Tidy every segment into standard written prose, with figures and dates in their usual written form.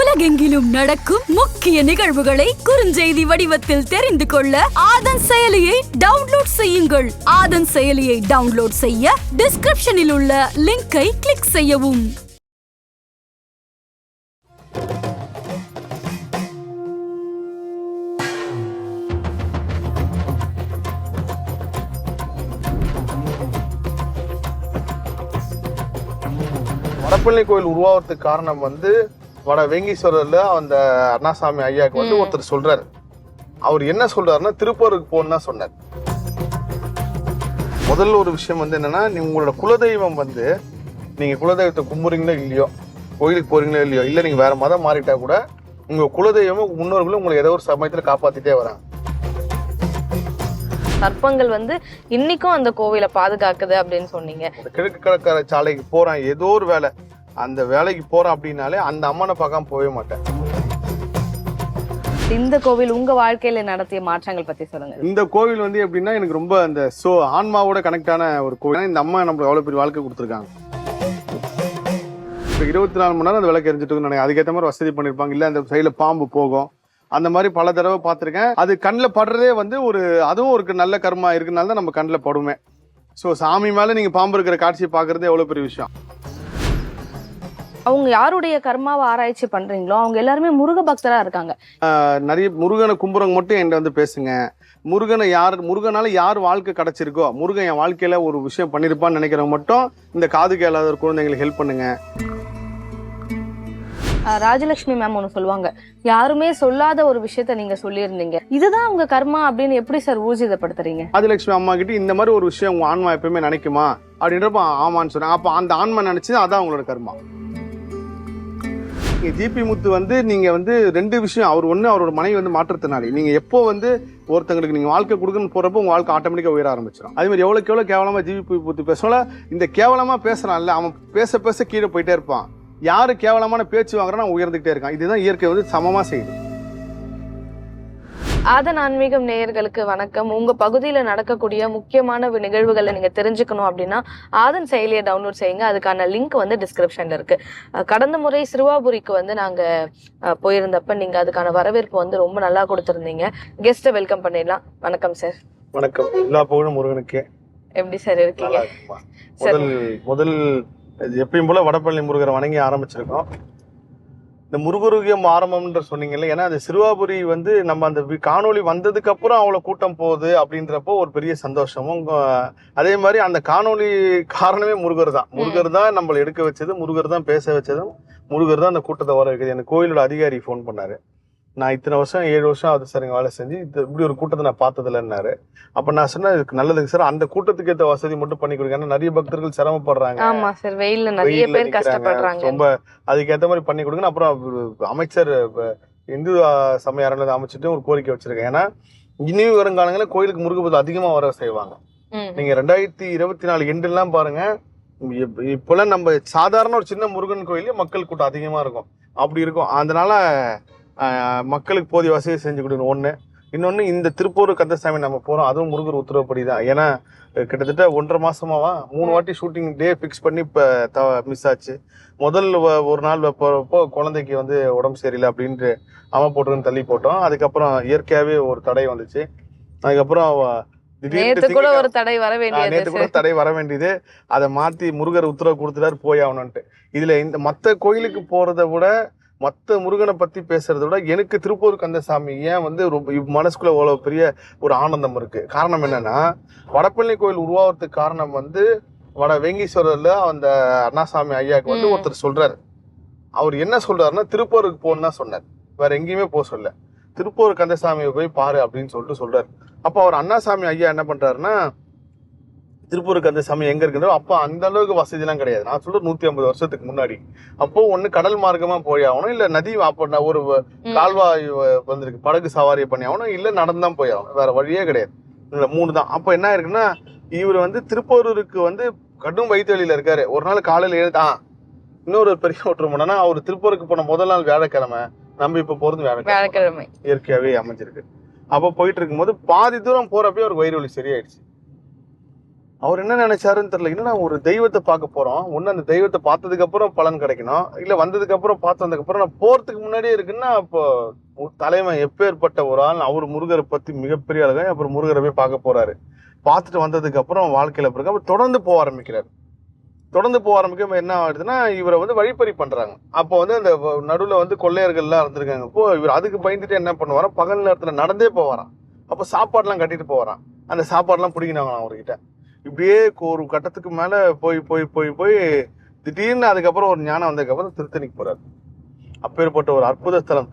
உலகெங்கிலும் நடக்கும் முக்கிய நிகழ்வுகளை குறுஞ்செய்தி வடிவத்தில் தெரிந்து கொள்ள ஆதன் செயலியை டவுன்லோட் செய்யுங்கள். ஆதன் செயலியை டவுன்லோட் செய்ய டிஸ்கிரிப்ஷனில் உள்ள லிங்கை கிளிக் செய்யவும். வடபழனி கோயில் உருவாகிறதுக்கு காரணம் வட வேங்கீஸ்வரர்ல அந்த அண்ணாசாமி ஐயாவுக்கு ஒருத்தர் சொல்றாரு. அவர் என்ன சொல்றாருன்னா திருப்பூருக்கு போன்னு தான் சொன்னார். முதல்ல ஒரு விஷயம் என்னன்னா, உங்களோட குலதெய்வம் நீங்க குலதெய்வத்தை கும்புறீங்களோ இல்லையோ, கோயிலுக்கு போறீங்களோ இல்லையோ, இல்ல நீங்க வேற மதம் மாறிட்டா கூட உங்க குலதெய்வம் முன்னோர்களும் உங்களை ஏதோ ஒரு சமயத்துல காப்பாத்திட்டே வராங்க. சர்ப்பங்கள் இன்னைக்கும் அந்த கோவிலை பாதுகாக்குது அப்படின்னு சொன்னீங்க. கிழக்கு கடற்கரை சாலைக்கு போறான், ஏதோ ஒரு வேலை, அந்த வேலைக்கு போறான் அப்படின்னாலே அந்த அம்மனை பார்க்காம போகவே மாட்டேன். இந்த கோவில் உங்க வாழ்க்கையில நடத்திய மாற்றங்கள் பத்தி சொல்லுங்க. இந்த கோவில் எப்படின்னா எனக்கு ரொம்ப அந்த ஆன்மாவோட கனெக்ட் ஆன ஒரு கோவில். இந்த அம்மா நம்மளுக்கு எவ்வளவு பெரிய வாழ்க்கை கொடுத்துருக்காங்க. இப்போ 24 மணி நேரம் அந்த விளக்கு எரிஞ்சிட்டு அதுக்கேற்ற மாதிரி வசதி பண்ணிருப்பாங்க. இல்ல அந்த சைடுல பாம்பு போகும், அந்த மாதிரி பல தடவை பார்த்துருக்கேன். அது கண்ணில் படுறதே அதுவும் ஒரு நல்ல கர்மா இருக்குனால தான் நம்ம கண்ணில் படுமே. சாமி மேல நீங்க பாம்பு இருக்கிற காட்சியை பாக்குறது எவ்வளவு பெரிய விஷயம். அவங்க யாருடைய கர்மாவை ஆராய்ச்சி பண்றீங்களோ அவங்க எல்லாருமே முருக பக்தரா இருக்காங்க. நிறைய முருகனை கும்புறவங்க மட்டும் என்கிட்ட பேசுங்க. முருகனால யார் வாழ்க்கை கிடைச்சிருக்கோ, முருகன் என் வாழ்க்கையில ஒரு விஷயம் பண்ணிருப்பான்னு நினைக்கிறவங்க மட்டும் இந்த காது கேளாத குழந்தைங்களுக்கு ஹெல்ப் பண்ணுங்க. ராஜலட்சுமி மேம் ஒண்ணு சொல்லுவாங்க, யாருமே சொல்லாத ஒரு விஷயத்த நீங்க சொல்லியிருந்தீங்க, இதுதான் உங்க கர்மா அப்படின்னு எப்படி சார் ஊர்ஜிதப்படுத்துறீங்க? ராஜலட்சுமி அம்மா கிட்ட இந்த மாதிரி ஒரு விஷயம் உங்க ஆன்மா எப்பயுமே நினைக்குமா அப்படின்றப்ப ஆமான்னு சொன்னாங்க. அப்ப அந்த ஆன்மா நினைச்சு அதான் உங்களோட கர்மா. ஜிபி முத்து நீங்க 2 விஷயம். அவர் ஒண்ணு, அவரோட மனைவி மாற்றத்தினாலே நீங்க எப்போ ஒருத்தங்களுக்கு நீங்க வாழ்க்கை கொடுக்கணும்னு போறப்போ உங்க வாழ்க்கை ஆட்டோமேட்டிக்கா உயர ஆரம்பிச்சிடும். அதே மாதிரி எவ்வளவுக்கு எவ்வளவு கேவலமா ஜிபி முத்து பேசல, இந்த கேவலமா பேசுறான்ல அவன் பேச பேச கீழே போயிட்டே இருப்பான். யாரு கேவலமான பேச்சு வாங்குறான் உயர்ந்துகிட்டே இருக்கான். இதுதான் இயற்கை சமமா செய்யுது. ஆதன் ஆன்மீகம் நேயர்களுக்கு வணக்கம். உங்க பகுதியில நடக்கக்கூடிய முக்கியமான நிகழ்வுகளை நீங்க தெரிஞ்சுக்கணும் அப்படின்னா ஆதன் செயலியை டவுன்லோட் செய்யுங்க. அதுக்கான லிங்க் டிஸ்கிரிப்ஷன்ல இருக்கு. கடந்த முறை சிறுவாபுரிக்கு நாங்க போயிருந்தப்ப நீங்க அதுக்கான வரவேற்பு ரொம்ப நல்லா கொடுத்திருந்தீங்க. கெஸ்ட்டை வெல்கம் பண்ணிடலாம். வணக்கம் சார். வணக்கம். எல்லா புகழும் முருகனுக்கு. எப்படி சார் இருக்கீங்க? முதல் எப்பயும் போல வடபழனி முருகரை வணங்கி ஆரம்பிச்சிருக்கோம். இந்த முருகருகியம் ஆரம்பம்ன்ற சொன்னீங்கல்ல, ஏன்னா அது சிறுவாபுரி நம்ம அந்த காணொலி வந்ததுக்கு அப்புறம் அவ்வளவு கூட்டம் போகுது அப்படின்றப்போ ஒரு பெரிய சந்தோஷமும். அதே மாதிரி அந்த காணொலி காரணமே முருகர் தான். முருகர் தான் நம்மளை எடுக்க வச்சது, முருகர் தான் பேச வச்சதும், முருகர் தான் அந்த கூட்டத்தை வர வைக்கிறது. எனக்கு கோயிலோட அதிகாரி ஃபோன் பண்ணாரு. நான் இத்தனை வருஷம் 7 வருஷம் அது சார் வேலை செஞ்சு இப்படி ஒரு கூட்டத்தை நான் பார்த்ததில்லைன்னாரு. அப்ப நான் சொன்னேன், இதுக்கு நல்லதுக்கு சார், அந்த கூட்டத்துக்கு ஏற்ற வசதி மட்டும் பண்ணி கொடுங்க. ஏன்னா நிறைய பக்தர்கள் சிரமப்படுறாங்க. ஆமா சார், வெயில்ல நிறைய பேர் கஷ்டப்படுறாங்க. ரொம்ப அதுக்கேற்ற மாதிரி பண்ணி கொடுங்க. அப்புறம் அமைச்சர் இந்து சமய அறநிலையத்தை அமைச்சிட்டு ஒரு கோரிக்கை வச்சிருக்கேன். ஏன்னா இனியும் வருங்காலங்களில் கோயிலுக்கு முருகபதி அதிகமா வர செய்வாங்க. நீங்க 2024 எண்டுலாம் பாருங்க, இப்பெல்லாம் நம்ம சாதாரண ஒரு சின்ன முருகன் கோயிலே மக்கள் கூட்டம் அதிகமா இருக்கும். அப்படி இருக்கும். அதனால மக்களுக்கு போதிய வசதி செஞ்சு கொடுக்கணும் ஒண்ணு. இன்னொன்னு, இந்த திருப்பூர் கந்தசாமி நம்ம போறோம், அதுவும் முருகர் உத்தரவுப்படி தான். ஏன்னா கிட்டத்தட்ட 1.5 மாசமாவா 3 வாட்டி ஷூட்டிங் டே ஃபிக்ஸ் பண்ணி இப்ப மிஸ் ஆச்சு. முதல் ஒரு நாள் போறப்போ குழந்தைக்கு உடம்பு சரியில்லை அப்படின்ட்டு அம்மா போட்டுன்னு தள்ளி போட்டோம். அதுக்கப்புறம் இயற்கையாவே ஒரு தடை வந்துச்சு. அதுக்கப்புறம் நேத்து கூட தடை வர வேண்டியது, அதை மாத்தி முருகர் உத்தரவு கொடுத்துட்டாரு போய் ஆகணும்ட்டு. இதுல இந்த மத்த கோயிலுக்கு போறதை விட, மற்ற முருகனை பத்தி பேசுறதை விட எனக்கு திருப்பூர் கந்தசாமி ஏன் மனசுக்குள்ள அவ்வளவு பெரிய ஒரு ஆனந்தம் இருக்கு. காரணம் என்னன்னா, வடபழனி கோயில் உருவாகிறதுக்கு காரணம் வட வேங்கீஸ்வரர்ல அந்த அண்ணாசாமி ஐயாவுக்கு ஒருத்தர் சொல்றாரு. அவர் என்ன சொல்றாருன்னா, திருப்பூருக்கு போன்னு தான் சொன்னார், வேற எங்கேயுமே போக சொல்ல. திருப்பூர் கந்தசாமியை போய் பாரு அப்படின்னு சொல்றாரு. அப்ப அவர் அண்ணாசாமி ஐயா என்ன பண்றாருன்னா, திருப்பூருக்கு அந்த சாமி எங்க இருக்குதோ அப்போ அந்த அளவுக்கு வசதி எல்லாம் கிடையாது. நான் சொல்ற 150 வருஷத்துக்கு முன்னாடி. அப்போ ஒண்ணு கடல் மார்க்கமா போய் ஆகணும், இல்ல நதி ஒரு கால்வாய் வந்திருக்கு, படகு சவாரியை பண்ணி ஆகணும், இல்ல நடந்தான் போய் ஆகணும். வேற வழியே கிடையாது. இந்த 3 தான். அப்ப என்ன இருக்குன்னா, இவர் திருப்பூருக்கு கடும் வயிற்று வழியில இருக்காரு. ஒரு நாள் காலையில எழுதான் இன்னொரு பெரிய ஒற்றுமை என்னன்னா, அவர் திருப்பூருக்கு போன முதல் நாள் வியாழக்கிழமை, நம்ம இப்ப போறது வியாழக்கிழமை இயற்கையாவே அமைஞ்சிருக்கு. அப்ப போயிட்டு இருக்கும்போது பாதி தூரம் போறப்பே ஒரு வயிறு வலி சரியாயிடுச்சு. அவர் என்ன நினைச்சாருன்னு தெரியல. என்னன்னா ஒரு தெய்வத்தை பார்க்க போறோம், ஒண்ணு அந்த தெய்வத்தை பார்த்ததுக்கு அப்புறம் பலன் கிடைக்கணும், இல்ல வந்ததுக்கு அப்புறம் பார்த்து வந்ததுக்கு அப்புறம் நான் போறதுக்கு முன்னாடியே இருக்குன்னா அப்போ தலைமை எப்பேற்பட்ட ஒரு ஆள். அவர் முருகரை பத்தி மிகப்பெரிய ஆளுங்க. அப்புறம் முருகரை போய் பார்க்க போறாரு. பார்த்துட்டு வந்ததுக்கு அப்புறம் வாழ்க்கையில பிறகு அவர் தொடர்ந்து போக ஆரம்பிக்கிறாரு. தொடர்ந்து போக ஆரம்பிக்க என்ன ஆயிடுதுன்னா இவரை வந்து வழிப்பறி பண்றாங்க. அப்போ வந்து அந்த நடுவுல வந்து கொள்ளையர்கள்லாம் இருந்திருக்காங்க. இப்போ இவர் அதுக்கு பயந்துட்டு என்ன பண்ணுவாராம், பகல் நேரத்துல நடந்தே போவாராம். அப்போ சாப்பாடுலாம் கட்டிட்டு போவாராம். அந்த சாப்பாடுலாம் பிடிக்கினாங்களாம் அவர்கிட்ட. இப்படியே ஒரு கட்டத்துக்கு மேல போய் போய் போய் போய் திடீர்னு அதுக்கப்புறம் ஒரு ஞானம் வந்ததுக்கப்புறம் திருத்தணிக்கு போறாரு. அப்பேற்பட்ட ஒரு அற்புத ஸ்தலம்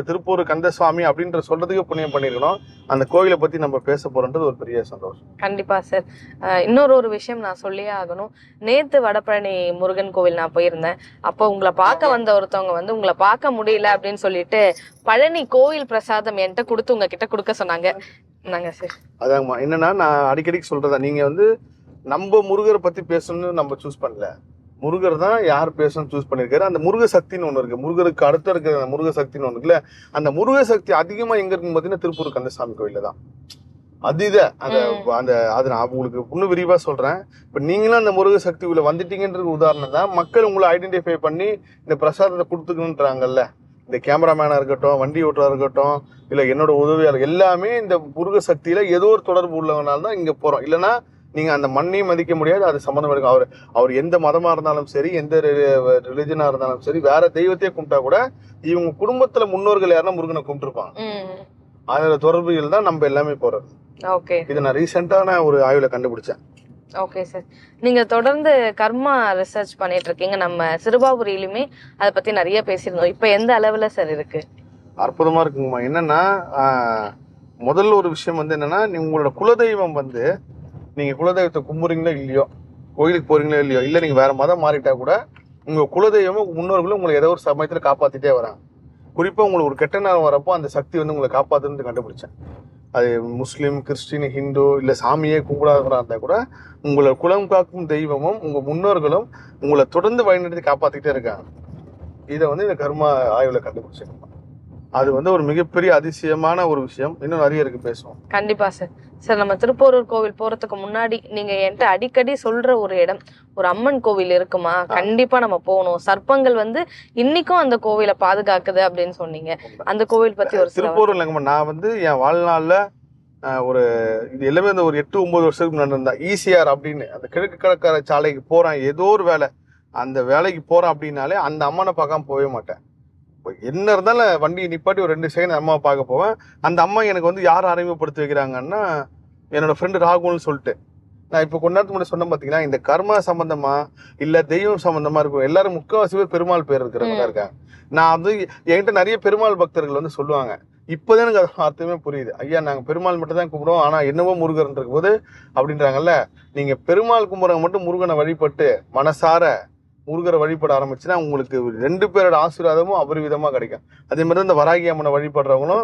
திருப்பூர் கந்தசுவாமி அப்படின்ற சொல்றதுக்கு புண்ணியம் பண்ணிருக்கணும். அந்த கோயிலை பத்தி நம்ம பேச போறோன்றது ஒரு பெரிய சந்தோஷம். கண்டிப்பா சார். இன்னொரு விஷயம் நான் சொல்லியே ஆகணும். நேத்து வடபழனி முருகன் கோவில் நான் போயிருந்தேன். அப்போ உங்களை பார்க்க வந்த ஒருத்தவங்க வந்து உங்களை பார்க்க முடியல அப்படின்னு சொல்லிட்டு பழனி கோவில் பிரசாதம் என்கிட்ட கொடுத்து உங்ககிட்ட கொடுக்க சொன்னாங்க. சார் அதாங்கம்மா, என்னன்னா நான் அடிக்கடி சொல்றதா, நீங்க வந்து நம்ம முருகரை பத்தி பேசணும்னு நம்ம சூஸ் பண்ணல. முருகர் தான் யார் பேசணும் சூஸ் பண்ணிருக்காரு. அந்த முருக சக்தின்னு ஒண்ணு இருக்கு, முருகருக்கு அடுத்த இருக்கிற அந்த முருக சக்தின்னு ஒண்ணு இருக்குல்ல. அந்த முருக சக்தி அதிகமா எங்க இருக்குன்னு பாத்தீங்கன்னா திருப்பூர் கந்தசாமி கோயில தான். அது நான் உங்களுக்கு இன்னும் விரிவா சொல்றேன். இப்ப நீங்களும் அந்த முருக சக்தி உள்ள வந்துட்டீங்கன்றது உதாரணம் தான். மக்கள் உங்களை ஐடென்டிஃபை பண்ணி இந்த பிரசாதத்தை கொடுத்துக்கணுன்றாங்கல்ல. இந்த கேமராமேனா இருக்கட்டும், வண்டி ஓட்டுறா இருக்கட்டும், இல்ல என்னோட உதவியாளர் எல்லாமே இந்த முருக சக்தியில ஏதோ ஒரு தொடர்பு உள்ளவனால தான் இங்க போறோம். இல்லைன்னா நீங்க அந்த மண்ணையும் மதிக்க முடியாது. அது சம்பந்தம் இருக்கும். அவர் எந்த மதமா இருந்தாலும் சரி, எந்த ரிலிஜனா இருந்தாலும் சரி, வேற தெய்வத்தையே கும்பிட்டா கூட இவங்க குடும்பத்துல முன்னோர்கள் யாருன்னா முருகனை கும்பிட்டுருப்பாங்க. அதோட தொடர்புகள் தான் நம்ம எல்லாமே போறது. ஓகே, இது நான் ரீசெண்டான ஒரு ஆய்வுல கண்டுபிடிச்சேன். Okay sir. நீங்க தொடர்ந்து கர்மா ரிசர்ச் பண்ணிட்டு இருக்கீங்க. நம்ம சிறுபாபுரியிலுமே அதை பத்தி நிறைய பேசியிருந்தோம். இப்ப எந்த அளவுல சார் இருக்கு? அற்புதமா இருக்குங்கம்மா. என்னன்னா முதல்ல ஒரு விஷயம் வந்து என்னன்னா, உங்களோட குலதெய்வம் வந்து நீங்க குலதெய்வத்தை கும்புறீங்களோ இல்லையோ, கோயிலுக்கு போறீங்களோ இல்லையோ, இல்ல நீங்க வேற மதம் மாறிட்டா கூட உங்க குலதெய்வமும் முன்னோர்களும் உங்களை ஏதோ ஒரு சமயத்துல காப்பாத்திட்டே வராங்க. குறிப்பா உங்களுக்கு ஒரு கெட்ட நேரம் வரப்போ அந்த சக்தி வந்து உங்களை காப்பாத்துன்னு கண்டுபிடிச்சேன். அது முஸ்லீம், கிறிஸ்டின், ஹிந்து இல்ல சாமியே கும்பிடாதவரா இருந்தா கூட உங்களை குலம் காக்கும் தெய்வமும் உங்க முன்னோர்களும் உங்களை தொடர்ந்து வழிநடத்தி காப்பாத்திட்டே இருக்காங்க. இதை வந்து இந்த கர்மா ஆய்வுல கண்டுபிடிச்சிருக்கோம். அது வந்து ஒரு மிகப்பெரிய அதிசயமான ஒரு விஷயம். இன்னும் நிறைய இருக்கு, பேசுவோம். கண்டிப்பா சார். சார், நம்ம திருப்போரூர் கோவில் போறதுக்கு முன்னாடி நீங்க என்கிட்ட அடிக்கடி சொல்ற ஒரு இடம், ஒரு அம்மன் கோவில் இருக்குமா, கண்டிப்பா நம்ம போகணும், சர்ப்பங்கள் வந்து இன்னைக்கும் அந்த கோவிலை பாதுகாக்குது அப்படின்னு சொன்னீங்க. அந்த கோவில் பத்தி ஒரு திருப்பூர் இல்லைங்கம்மா. நான் வந்து என் வாழ்நாள்ல ஒரு இது எல்லாமே அந்த ஒரு 8-9 வருஷத்துக்கு முன்னாடி இருந்தா ஈசிஆர் அப்படின்னு அந்த கிழக்கு கடற்கரை சாலைக்கு போறேன், ஏதோ ஒரு வேலை, அந்த வேலைக்கு போறேன் அப்படின்னாலே அந்த அம்மனை பார்க்காம போகவே மாட்டேன். என்ன இருந்தாலும் வண்டி நிப்பாட்டி ஒரு 2 செகண்ட் அம்மாவை பார்க்க போவேன். அந்த அம்மா எனக்கு வந்து யார் அறிமுகப்படுத்தி வைக்கிறாங்கன்னா என்னோட ஃப்ரெண்டு ராகுல்னு சொல்லிட்டு. நான் இப்போ கொஞ்ச நேரத்துக்கு முன்னாடி சொன்ன பார்த்தீங்கன்னா, இந்த கர்மா சம்பந்தமா இல்ல தெய்வம் சம்பந்தமா இருக்கும் எல்லாரும் முக்கால்வாசி பேர் பெருமாள் பேர் இருக்கிறவங்க இருக்காங்க. நான் வந்து என்கிட்ட நிறைய பெருமாள் பக்தர்கள் வந்து சொல்லுவாங்க. இப்போதான் எனக்கு அது அர்த்தமே புரியுது. ஐயா, நாங்க பெருமாள் மட்டும் தான் கும்பிடுவோம், ஆனா என்னவோ முருகன் இருக்கும் போது அப்படின்றாங்கல்ல. நீங்க பெருமாள் கும்பிட்றவங்க மட்டும் முருகனை வழிபட்டு மனசார முருகரை வழிபட ஆரம்பிச்சுன்னா உங்களுக்கு 2 பேரோட ஆசீர்வாதமும் அபரிவிதமா கிடைக்கும். அதே மாதிரி இந்த வராகி அம்மனை வழிபடுறவங்களும்,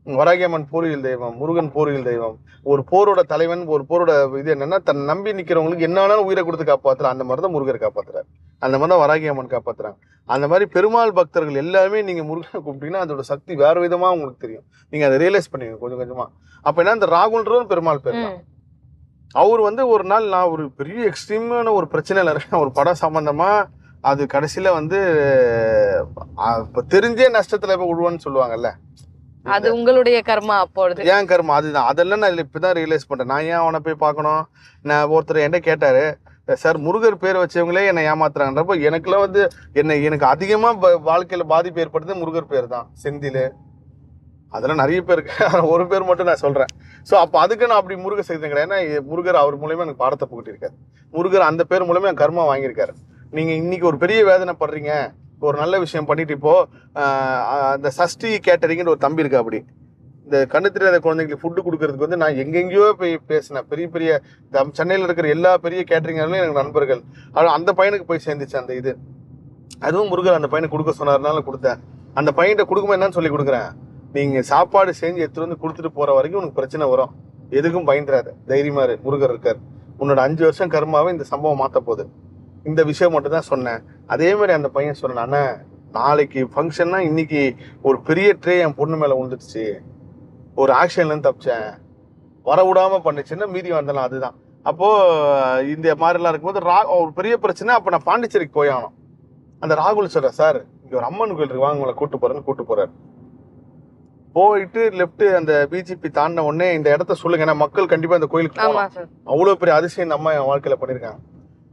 வராகி அம்மன் போரியல் தெய்வம், முருகன் போரியல் தெய்வம், ஒரு போரோட தலைவன். ஒரு போரோட இது என்னன்னா, தன் நம்பி நிக்கிறவங்களுக்கு என்ன வேணாலும் உயிரை கொடுத்து காப்பாத்துற அந்த மாதிரி தான் முருகர் காப்பாத்துறாரு. அந்த மாதிரி தான் வராகி அம்மன் காப்பாத்துறாங்க. அந்த மாதிரி பெருமாள் பக்தர்கள் எல்லாருமே நீங்க முருகனை கூப்பிட்டீங்கன்னா அதோட சக்தி வேற விதமா உங்களுக்கு தெரியும். நீங்க அதை ரியலைஸ் பண்ணுவீங்க கொஞ்சம் கொஞ்சமா. அப்ப என்ன, இந்த ராகுல்ன்றவன் பெருமாள் பேர் தான். அவர் வந்து ஒரு நாள் நான் ஒரு பெரிய எக்ஸ்ட்ரீமான ஒரு பிரச்சனையில இருக்கேன், ஒரு படம் சம்பந்தமா. அது கடைசியில வந்து தெரிஞ்சே நஷ்டத்துல போய் விடுவான்னு சொல்லுவாங்கல்ல. அது உங்களுடைய கர்மா. அப்பொழுது ஏன் கர்மா அதுதான். அதெல்லாம் நான் இப்பதான் ரியலைஸ் பண்றேன். நான் ஏன் அவனை போய் பார்க்கணும். நான் ஒருத்தர் என்கிட்ட கேட்டாரு, சார் முருகர் பேர் வச்சவங்களே என்னை ஏமாத்துறாங்கன்றப்போ எனக்குலாம் வந்து எனக்கு அதிகமா வாழ்க்கையில பாதிப்பு ஏற்படுது முருகர் பேர் தான். செந்தில் அதெல்லாம் நிறைய பேர் இருக்கு, ஒரு பேர் மட்டும் நான் சொல்றேன். ஸோ அப்போ அதுக்கு நான் அப்படி முருகர் செய்தேன் கிடையாது. ஏன்னா முருகர் அவர் மூலயமா எனக்கு பாடத்தை புகட்டிருக்காரு. முருகர் அந்த பேர் மூலமா எனக்கு கர்மா வாங்கியிருக்காரு. நீங்க இன்னைக்கு ஒரு பெரிய வேதனை படுறீங்க, ஒரு நல்ல விஷயம் பண்ணிட்டு இப்போ அந்த சஷ்டி கேட்டரிங்னு ஒரு தம்பி இருக்கா. அப்படி இந்த கண்ணு தெரியாத குழந்தைங்களுக்கு ஃபுட்டு கொடுக்கறதுக்கு வந்து நான் எங்கெங்கேயோ போய் பேசினேன். பெரிய பெரிய சென்னையில் இருக்கிற எல்லா பெரிய கேட்டரிங்காலும் எனக்கு நண்பர்கள். அந்த பையனுக்கு போய் சேர்ந்துச்சு அந்த இது. அதுவும் முருகர் அந்த பையனுக்கு கொடுக்க சொன்னார்னால கொடுத்தேன். அந்த பையன்கிட்ட கொடுக்கும்போது என்னன்னு சொல்லி கொடுக்குறேன், நீங்க சாப்பாடு செஞ்சு எடுத்துட்டு வந்து கொடுத்துட்டு போற வரைக்கும் உனக்கு பிரச்சனை வரும், எதுக்கும் பயந்துராது, தைரியமா இரு, முருகர் இருக்காரு, உன்னோட 5 வருஷம் கர்மாவே இந்த சம்பவம் மாத்த போகுது. இந்த விஷயம் மட்டும் தான் சொன்னேன். அதே மாதிரி அந்த பையன் சொன்னான், அண்ணா நாளைக்கு ஃபங்க்ஷன்னா இன்னைக்கு ஒரு பெரிய ட்ரே என் பொண்ணு மேல விழுந்துடுச்சு, ஒரு ஆக்ஷன்ல இருந்து தப்பிச்சேன், வர விடாம பண்ணுச்சுன்னா மீதி வந்தலாம். அதுதான் அப்போ இந்த மாதிரிலாம் இருக்கும்போது ஒரு பெரிய பிரச்சனை. அப்போ நான் பாண்டிச்சேரிக்கு போய் ஆகணும். அந்த ராகுல் சொல்ற, சார் இங்க ஒரு அம்மன் கோயில் இருக்கு, வாங்க உங்களை கூட்டு போறாரு. போயிட்டு லெப்ட் அந்த பிஜேபி தாண்டின உடனே இந்த இடத்த சொல்லுங்க, ஏன்னா மக்கள் கண்டிப்பா இந்த கோயிலுக்கு போகலாம். அவ்வளவு பெரிய அதிசயம் இந்த அம்மா என் வாழ்க்கையில பண்ணிருக்காங்க.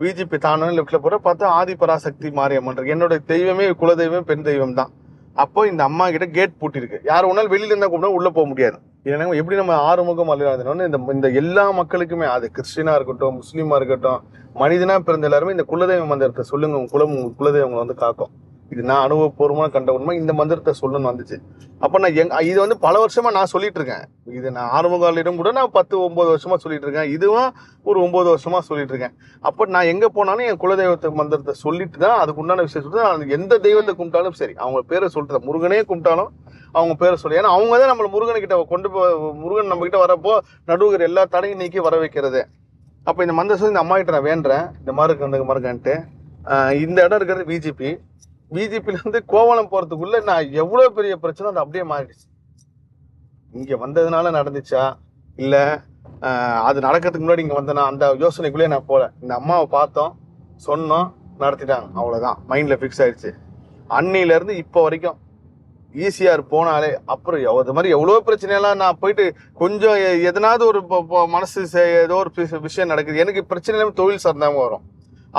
பிஜேபி தாண்டின லெப்ட்ல போற பார்த்தா ஆதிபராசக்தி மாரியம்மன் இருக்கு. என்னோட தெய்வமே குலதெய்வமே பெண் தெய்வம் தான். அப்போ இந்த அம்மா கிட்ட கேட் பூட்டிருக்கு. யார் ஒன்னாலும் வெளியில இருந்தா கூட உள்ள போக முடியாது. ஏன்னா எப்படி நம்ம ஆறுமுகம் அல்லாதோன்னு இந்த எல்லா மக்களுக்குமே, அது கிறிஸ்டினா இருக்கட்டும், முஸ்லீமா இருக்கட்டும், மனிதனா பிறந்த எல்லாருமே இந்த குலதெய்வ மந்திரத்தை சொல்லுங்க, உங்க குலதெய்வங்களை வந்து காக்கும். இது நான் அனுபவபூர்வமா கண்ட உண்மை. இந்த மந்திரத்தை சொல்லணும்னு வந்துச்சு. அப்ப நான் இது வந்து பல வருஷமா நான் சொல்லிட்டு இருக்கேன். இது நான் ஆறுமுகாலிடம் கூட நான் 10-9 வருஷமா சொல்லிட்டு இருக்கேன். இதுவும் ஒரு 9 வருஷமா சொல்லிட்டு இருக்கேன். அப்ப நான் எங்க போனாலும் என் குலதெய்வத்தை மந்திரத்தை சொல்லிட்டு தான் அதுக்கு உண்டான விஷயம் சொல்லிட்டு, எந்த தெய்வத்தை கும்பிட்டாலும் சரி, அவங்க பேரை சொல்லிட்டு, முருகனே கும்பிட்டாலும் அவங்க பேரை சொல்லி, ஏன்னா அவங்க தான் நம்மள முருகன்கிட்ட முருகன் நம்ம கிட்ட வரப்போ நடுவுகிற எல்லா தடையும் நீக்கி வர வைக்கிறது. அப்ப இந்த மந்திரம் சொல்லி இந்த அம்மா கிட்ட நான் வேண்டேன், இந்த மாதிரி மருகன்ட்டு. இந்த இடம் இருக்கிறது பிஜேபியில இருந்து கோவளம் போறதுக்குள்ள நான் எவ்வளவு பெரிய பிரச்சனை அது அப்படியே மாறிடுச்சு. இங்க வந்ததுனால நடந்துச்சா இல்ல அது நடக்கிறதுக்கு முன்னாடி இங்க வந்தனா அந்த யோசனைக்குள்ளே நான் போல. இந்த அம்மாவை பார்த்தோம், சொன்னோம், நடத்திட்டாங்க, அவ்வளவுதான். மைண்ட்ல ஃபிக்ஸ் ஆயிடுச்சு. அன்னில இருந்து இப்போ வரைக்கும் ஈஸியார் போனாலே அப்புறம் அது மாதிரி எவ்வளவு பிரச்சனையெல்லாம் நான் போயிட்டு கொஞ்சம் எதனாவது ஒரு மனசு ஏதோ ஒரு விஷயம் நடக்குது, எனக்கு பிரச்சனை இல்லாம தொழில் சார்ந்தவங்க வரும்.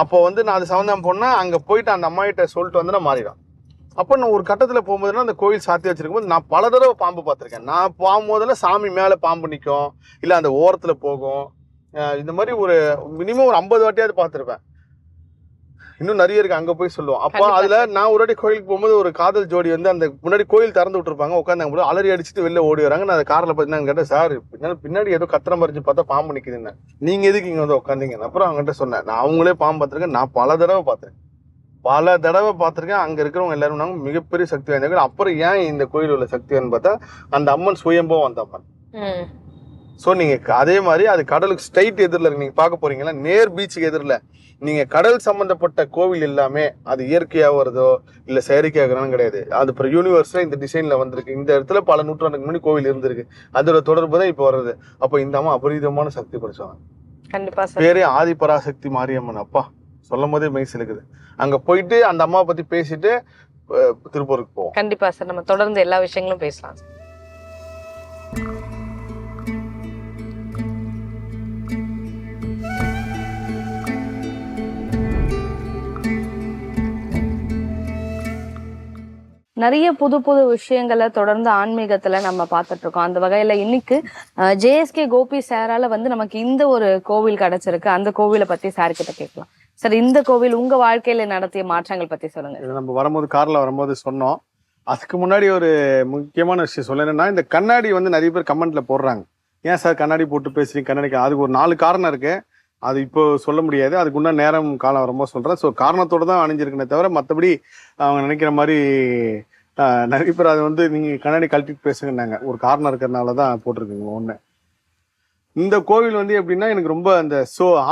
அப்போ வந்து நான் அது சம்பந்தம் போனா அங்க போயிட்டு அந்த அம்மா கிட்ட சொல்லிட்டு வந்து நான் மாறிடும். அப்போ நான் ஒரு கட்டத்துல போகும்போதுன்னா அந்த கோயில் சாத்தி வச்சிருக்கும் போது நான் பல தடவை பாம்பு பார்த்திருக்கேன். நான் போகும்போதெல்லாம் சாமி மேல பாம்பு நிற்கும், இல்ல அந்த ஓரத்துல போகும். இந்த மாதிரி ஒரு மினிமம் ஒரு 50 வாட்டியாவது பார்த்திருப்பேன். இன்னும் நிறைய இருக்கு, அங்க போய் சொல்லுவோம். அப்போ அதுல நான் ஒரு வாட்டி கோயிலுக்கு போகும்போது ஒரு காதல் ஜோடி வந்து அந்த முன்னாடி கோயில் திறந்து விட்டுருப்பாங்க, உட்காந்து போது அலறி அடிச்சுட்டு வெளில ஓடி வராங்க. நான் அந்த கார்ல பார்த்தீங்கன்னா கேட்டேன், சார் பின்னாடி ஏதோ கத்திர மறைச்சு பார்த்தா பாம்பு நிக்குதுன்னு, நீங்க எதுக்கு இங்க வந்து உட்காந்தீங்க? அப்புறம் அவங்ககிட்ட சொன்னேன், நான் அவங்களே பாம்பு பார்த்திருக்கேன், நான் பல தடவை பார்த்திருக்கேன். அங்க இருக்கிறவங்க எல்லாரும் மிகப்பெரிய சக்தி வாய்ந்தவங்க. அப்புறம் ஏன் இந்த கோயில் உள்ள சக்தி பார்த்தா அந்த அம்மன் சுயம்பம் வந்த அம்மன். சோ நீங்க அதே மாதிரி அது கடலுக்கு ஸ்ட்ரைட் எதிரில் இருக்கு. நீங்க பார்க்க போறீங்களா, நேர் பீச்சுக்கு எதிரில் நீங்க கடல் சம்பந்தப்பட்ட கோவில் எல்லாமே அது இயற்கையா வருதோ இல்ல செயற்கையாகிறோம் கிடையாது. அது அப்புறம் யூனிவர்ஸ்ல இந்த டிசைன்ல வந்திருக்கு. இந்த இடத்துல பல நூற்றாண்டுக்கு முன்னாடி கோவில் இருந்திருக்கு, அதோட தொடர்பு தான் இப்ப வர்றது. அப்ப இந்த அம்மா அபரிதமான சக்தி படைச்சவங்க. கண்டிப்பா பேரே ஆதிபராசக்தி மாரியம்மன். அப்பா சொல்லும் போதே மெய்ஸ் இருக்குது. அங்க போயிட்டு அந்த அம்மா பத்தி பேசிட்டு திருப்பூருக்கு போவோம். கண்டிப்பா சார், நம்ம தொடர்ந்து எல்லா விஷயங்களும் பேசலாம். நிறைய புது புது விஷயங்களை தொடர்ந்து ஆன்மீகத்துல நம்ம பார்த்துட்டு இருக்கோம். அந்த வகையில இன்னைக்கு ஜேஎஸ்கே கோபி சாரால வந்து நமக்கு இந்த ஒரு கோவில் கிடைச்சிருக்கு. அந்த கோவிலை பத்தி சார் கிட்ட கேட்கலாம். சார், இந்த கோவில் உங்க வாழ்க்கையில நடத்திய மாற்றங்கள் பத்தி சொல்லுங்க. நம்ம வரும்போது கார்ல வரும்போது சொன்னோம். அதுக்கு முன்னாடி ஒரு முக்கியமான விஷயம் சொல்லணும்னா, இந்த கண்ணாடி வந்து நிறைய பேர் கமெண்ட்ல போடுறாங்க, ஏன் சார் கண்ணாடி போட்டு பேசுறீங்க கண்ணாடிக்கு? அதுக்கு ஒரு 4 காரணம் இருக்கு, அது இப்போ சொல்ல முடியாது, அதுக்கு உண்டான நேரம் காலம் வரும்போது சொல்றேன். ஸோ காரணத்தோட தான் அணிஞ்சிருக்கனே தவிர மற்றபடி அவங்க நினைக்கிற மாதிரி நிறைய பேர் அதை வந்து நீங்க கண்ணாடி கழட்டிட்டு பேசுங்கன்னாங்க. ஒரு காரணம் இருக்கிறதுனால தான் போட்டிருக்குங்க. ஒண்ணு, இந்த கோவில் வந்து எப்படின்னா எனக்கு ரொம்ப அந்த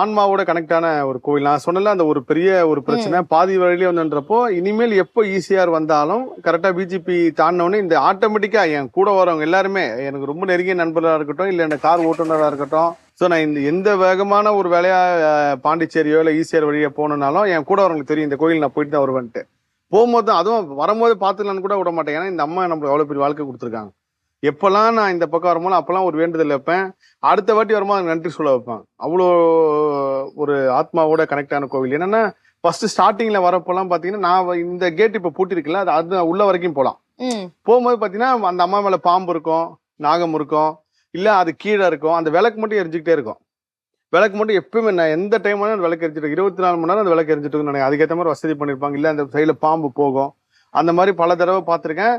ஆன்மாவோட கனெக்ட் ஆன ஒரு கோவில். நான் சொன்னல அந்த ஒரு பெரிய ஒரு பிரச்சனை பாதி வழியிலே வந்துன்றப்போ, இனிமேல் எப்போ ஈசிஆர் வந்தாலும் கரெக்டா பிஜேபி தாண்டினோடனே இந்த ஆட்டோமேட்டிக்கா என் கூட வரவங்க எல்லாருமே எனக்கு ரொம்ப நெருங்கிய நண்பர்களா இருக்கட்டும், இல்ல இந்த கார் ஓட்டுநராக இருக்கட்டும், ஸோ நான் இந்த எந்த வேகமான ஒரு வேலையா பாண்டிச்சேரியோ இல்லை ஈசிஆர் வழியா போனனாலும் என் கூட வரவங்களுக்கு தெரியும் இந்த கோயில் நான் போயிட்டு தான் வருவேன்ட்டு. போகும்போது தான், அதுவும் வரும்போது பார்த்துக்கலான்னு கூட விட மாட்டேன். ஏன்னா இந்த அம்மா நம்மளுக்கு எவ்வளவு பெரிய வாழ்க்கை கொடுத்துருக்காங்க. எப்பெல்லாம் நான் இந்த பக்கம் வரும்போது அப்பெல்லாம் ஒரு வேண்டுதல் வைப்பேன், அடுத்த வாட்டி வரும்போது நன்றி சொல்ல வைப்பேன். அவ்வளோ ஒரு ஆத்மாவோட கனெக்ட் ஆன கோவில். என்னன்னா ஃபர்ஸ்ட் ஸ்டார்டிங்ல வரப்போலாம் பாத்தீங்கன்னா, நான் இந்த கேட் இப்ப பூட்டிருக்குல்ல, அது உள்ள வரைக்கும் போகலாம். போகும்போது பாத்தீங்கன்னா அந்த அம்மா மேல பாம்பு இருக்கும், நாகம் இருக்கும், இல்ல அது கீழே இருக்கும். அந்த விளக்கு மட்டும் எரிஞ்சுக்கிட்டே இருக்கும். விளக்கு மட்டும் எப்பவுமே நான் எந்த டைம் வேணாலும் விளக்கு எரிஞ்சிட்டு 24 மணி நேரம் அந்த விளக்கு எரிஞ்சிட்டு நினைக்கிறேன். அதுக்கேற்ற மாதிரி வசதி பண்ணிருப்பாங்க. இல்ல அந்த சைடுல பாம்பு போகும். அந்த மாதிரி பல தடவை பார்த்திருக்கேன்.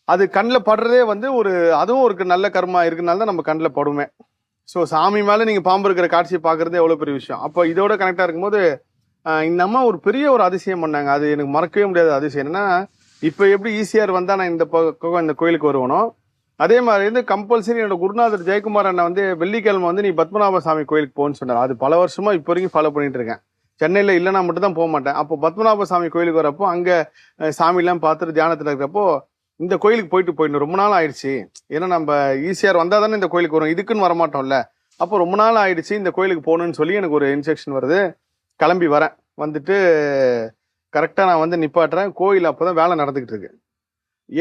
அது கண்ணில் படுறதே வந்து ஒரு அதுவும் ஒரு நல்ல கர்மா இருக்குனால தான் நம்ம கண்ணில் படுமே. ஸோ சாமி மேலே நீங்கள் பாம்பு இருக்கிற காட்சியை பார்க்குறதே எவ்வளோ பெரிய விஷயம். அப்போ இதோட கனெக்டாக இருக்கும்போது இந்த அம்மா ஒரு பெரிய ஒரு அதிசயம் பண்ணாங்க. அது எனக்கு மறக்கவே முடியாத அதிசயம். என்னன்னா, இப்போ எப்படி ஈசிஆர் வந்தால் நான் இந்த பக்கம் இந்த கோயிலுக்கு வருவனோ, அதே மாதிரி வந்து கம்பல்சரி என்னோட குருநாதர் ஜெயக்குமார் அண்ணா வந்து வெள்ளிக்கிழமை வந்து நீ பத்மநாப சாமி கோயிலுக்கு போன்னு சொன்னார். அது பல வருஷமா இப்போ வரைக்கும் ஃபாலோ பண்ணிட்டு இருக்கேன். சென்னையில் இல்லைன்னா மட்டும் தான் போக மாட்டேன். அப்போ பத்மநாப சாமி கோயிலுக்கு வரப்போ அங்கே சாமிலாம் பார்த்துட்டு தியானத்தில் இருக்கிறப்போ இந்த கோயிலுக்கு போயிட்டு ரொம்ப நாள் ஆயிடுச்சு. ஏன்னா நம்ம ஈசிஆர் வந்தால் தானே இந்த கோயிலுக்கு வரும், இதுக்குன்னு வரமாட்டோம்ல. அப்போ ரொம்ப நாள் ஆயிடுச்சு இந்த கோயிலுக்கு போகணுன்னு சொல்லி எனக்கு ஒரு இன்ஸ்ட்ரக்ஷன் வருது. கிளம்பி வரேன். வந்துட்டு கரெக்டாக நான் வந்து நிப்பாட்டுறேன். கோயில் அப்போ தான் வேலை நடந்துக்கிட்டு இருக்கு.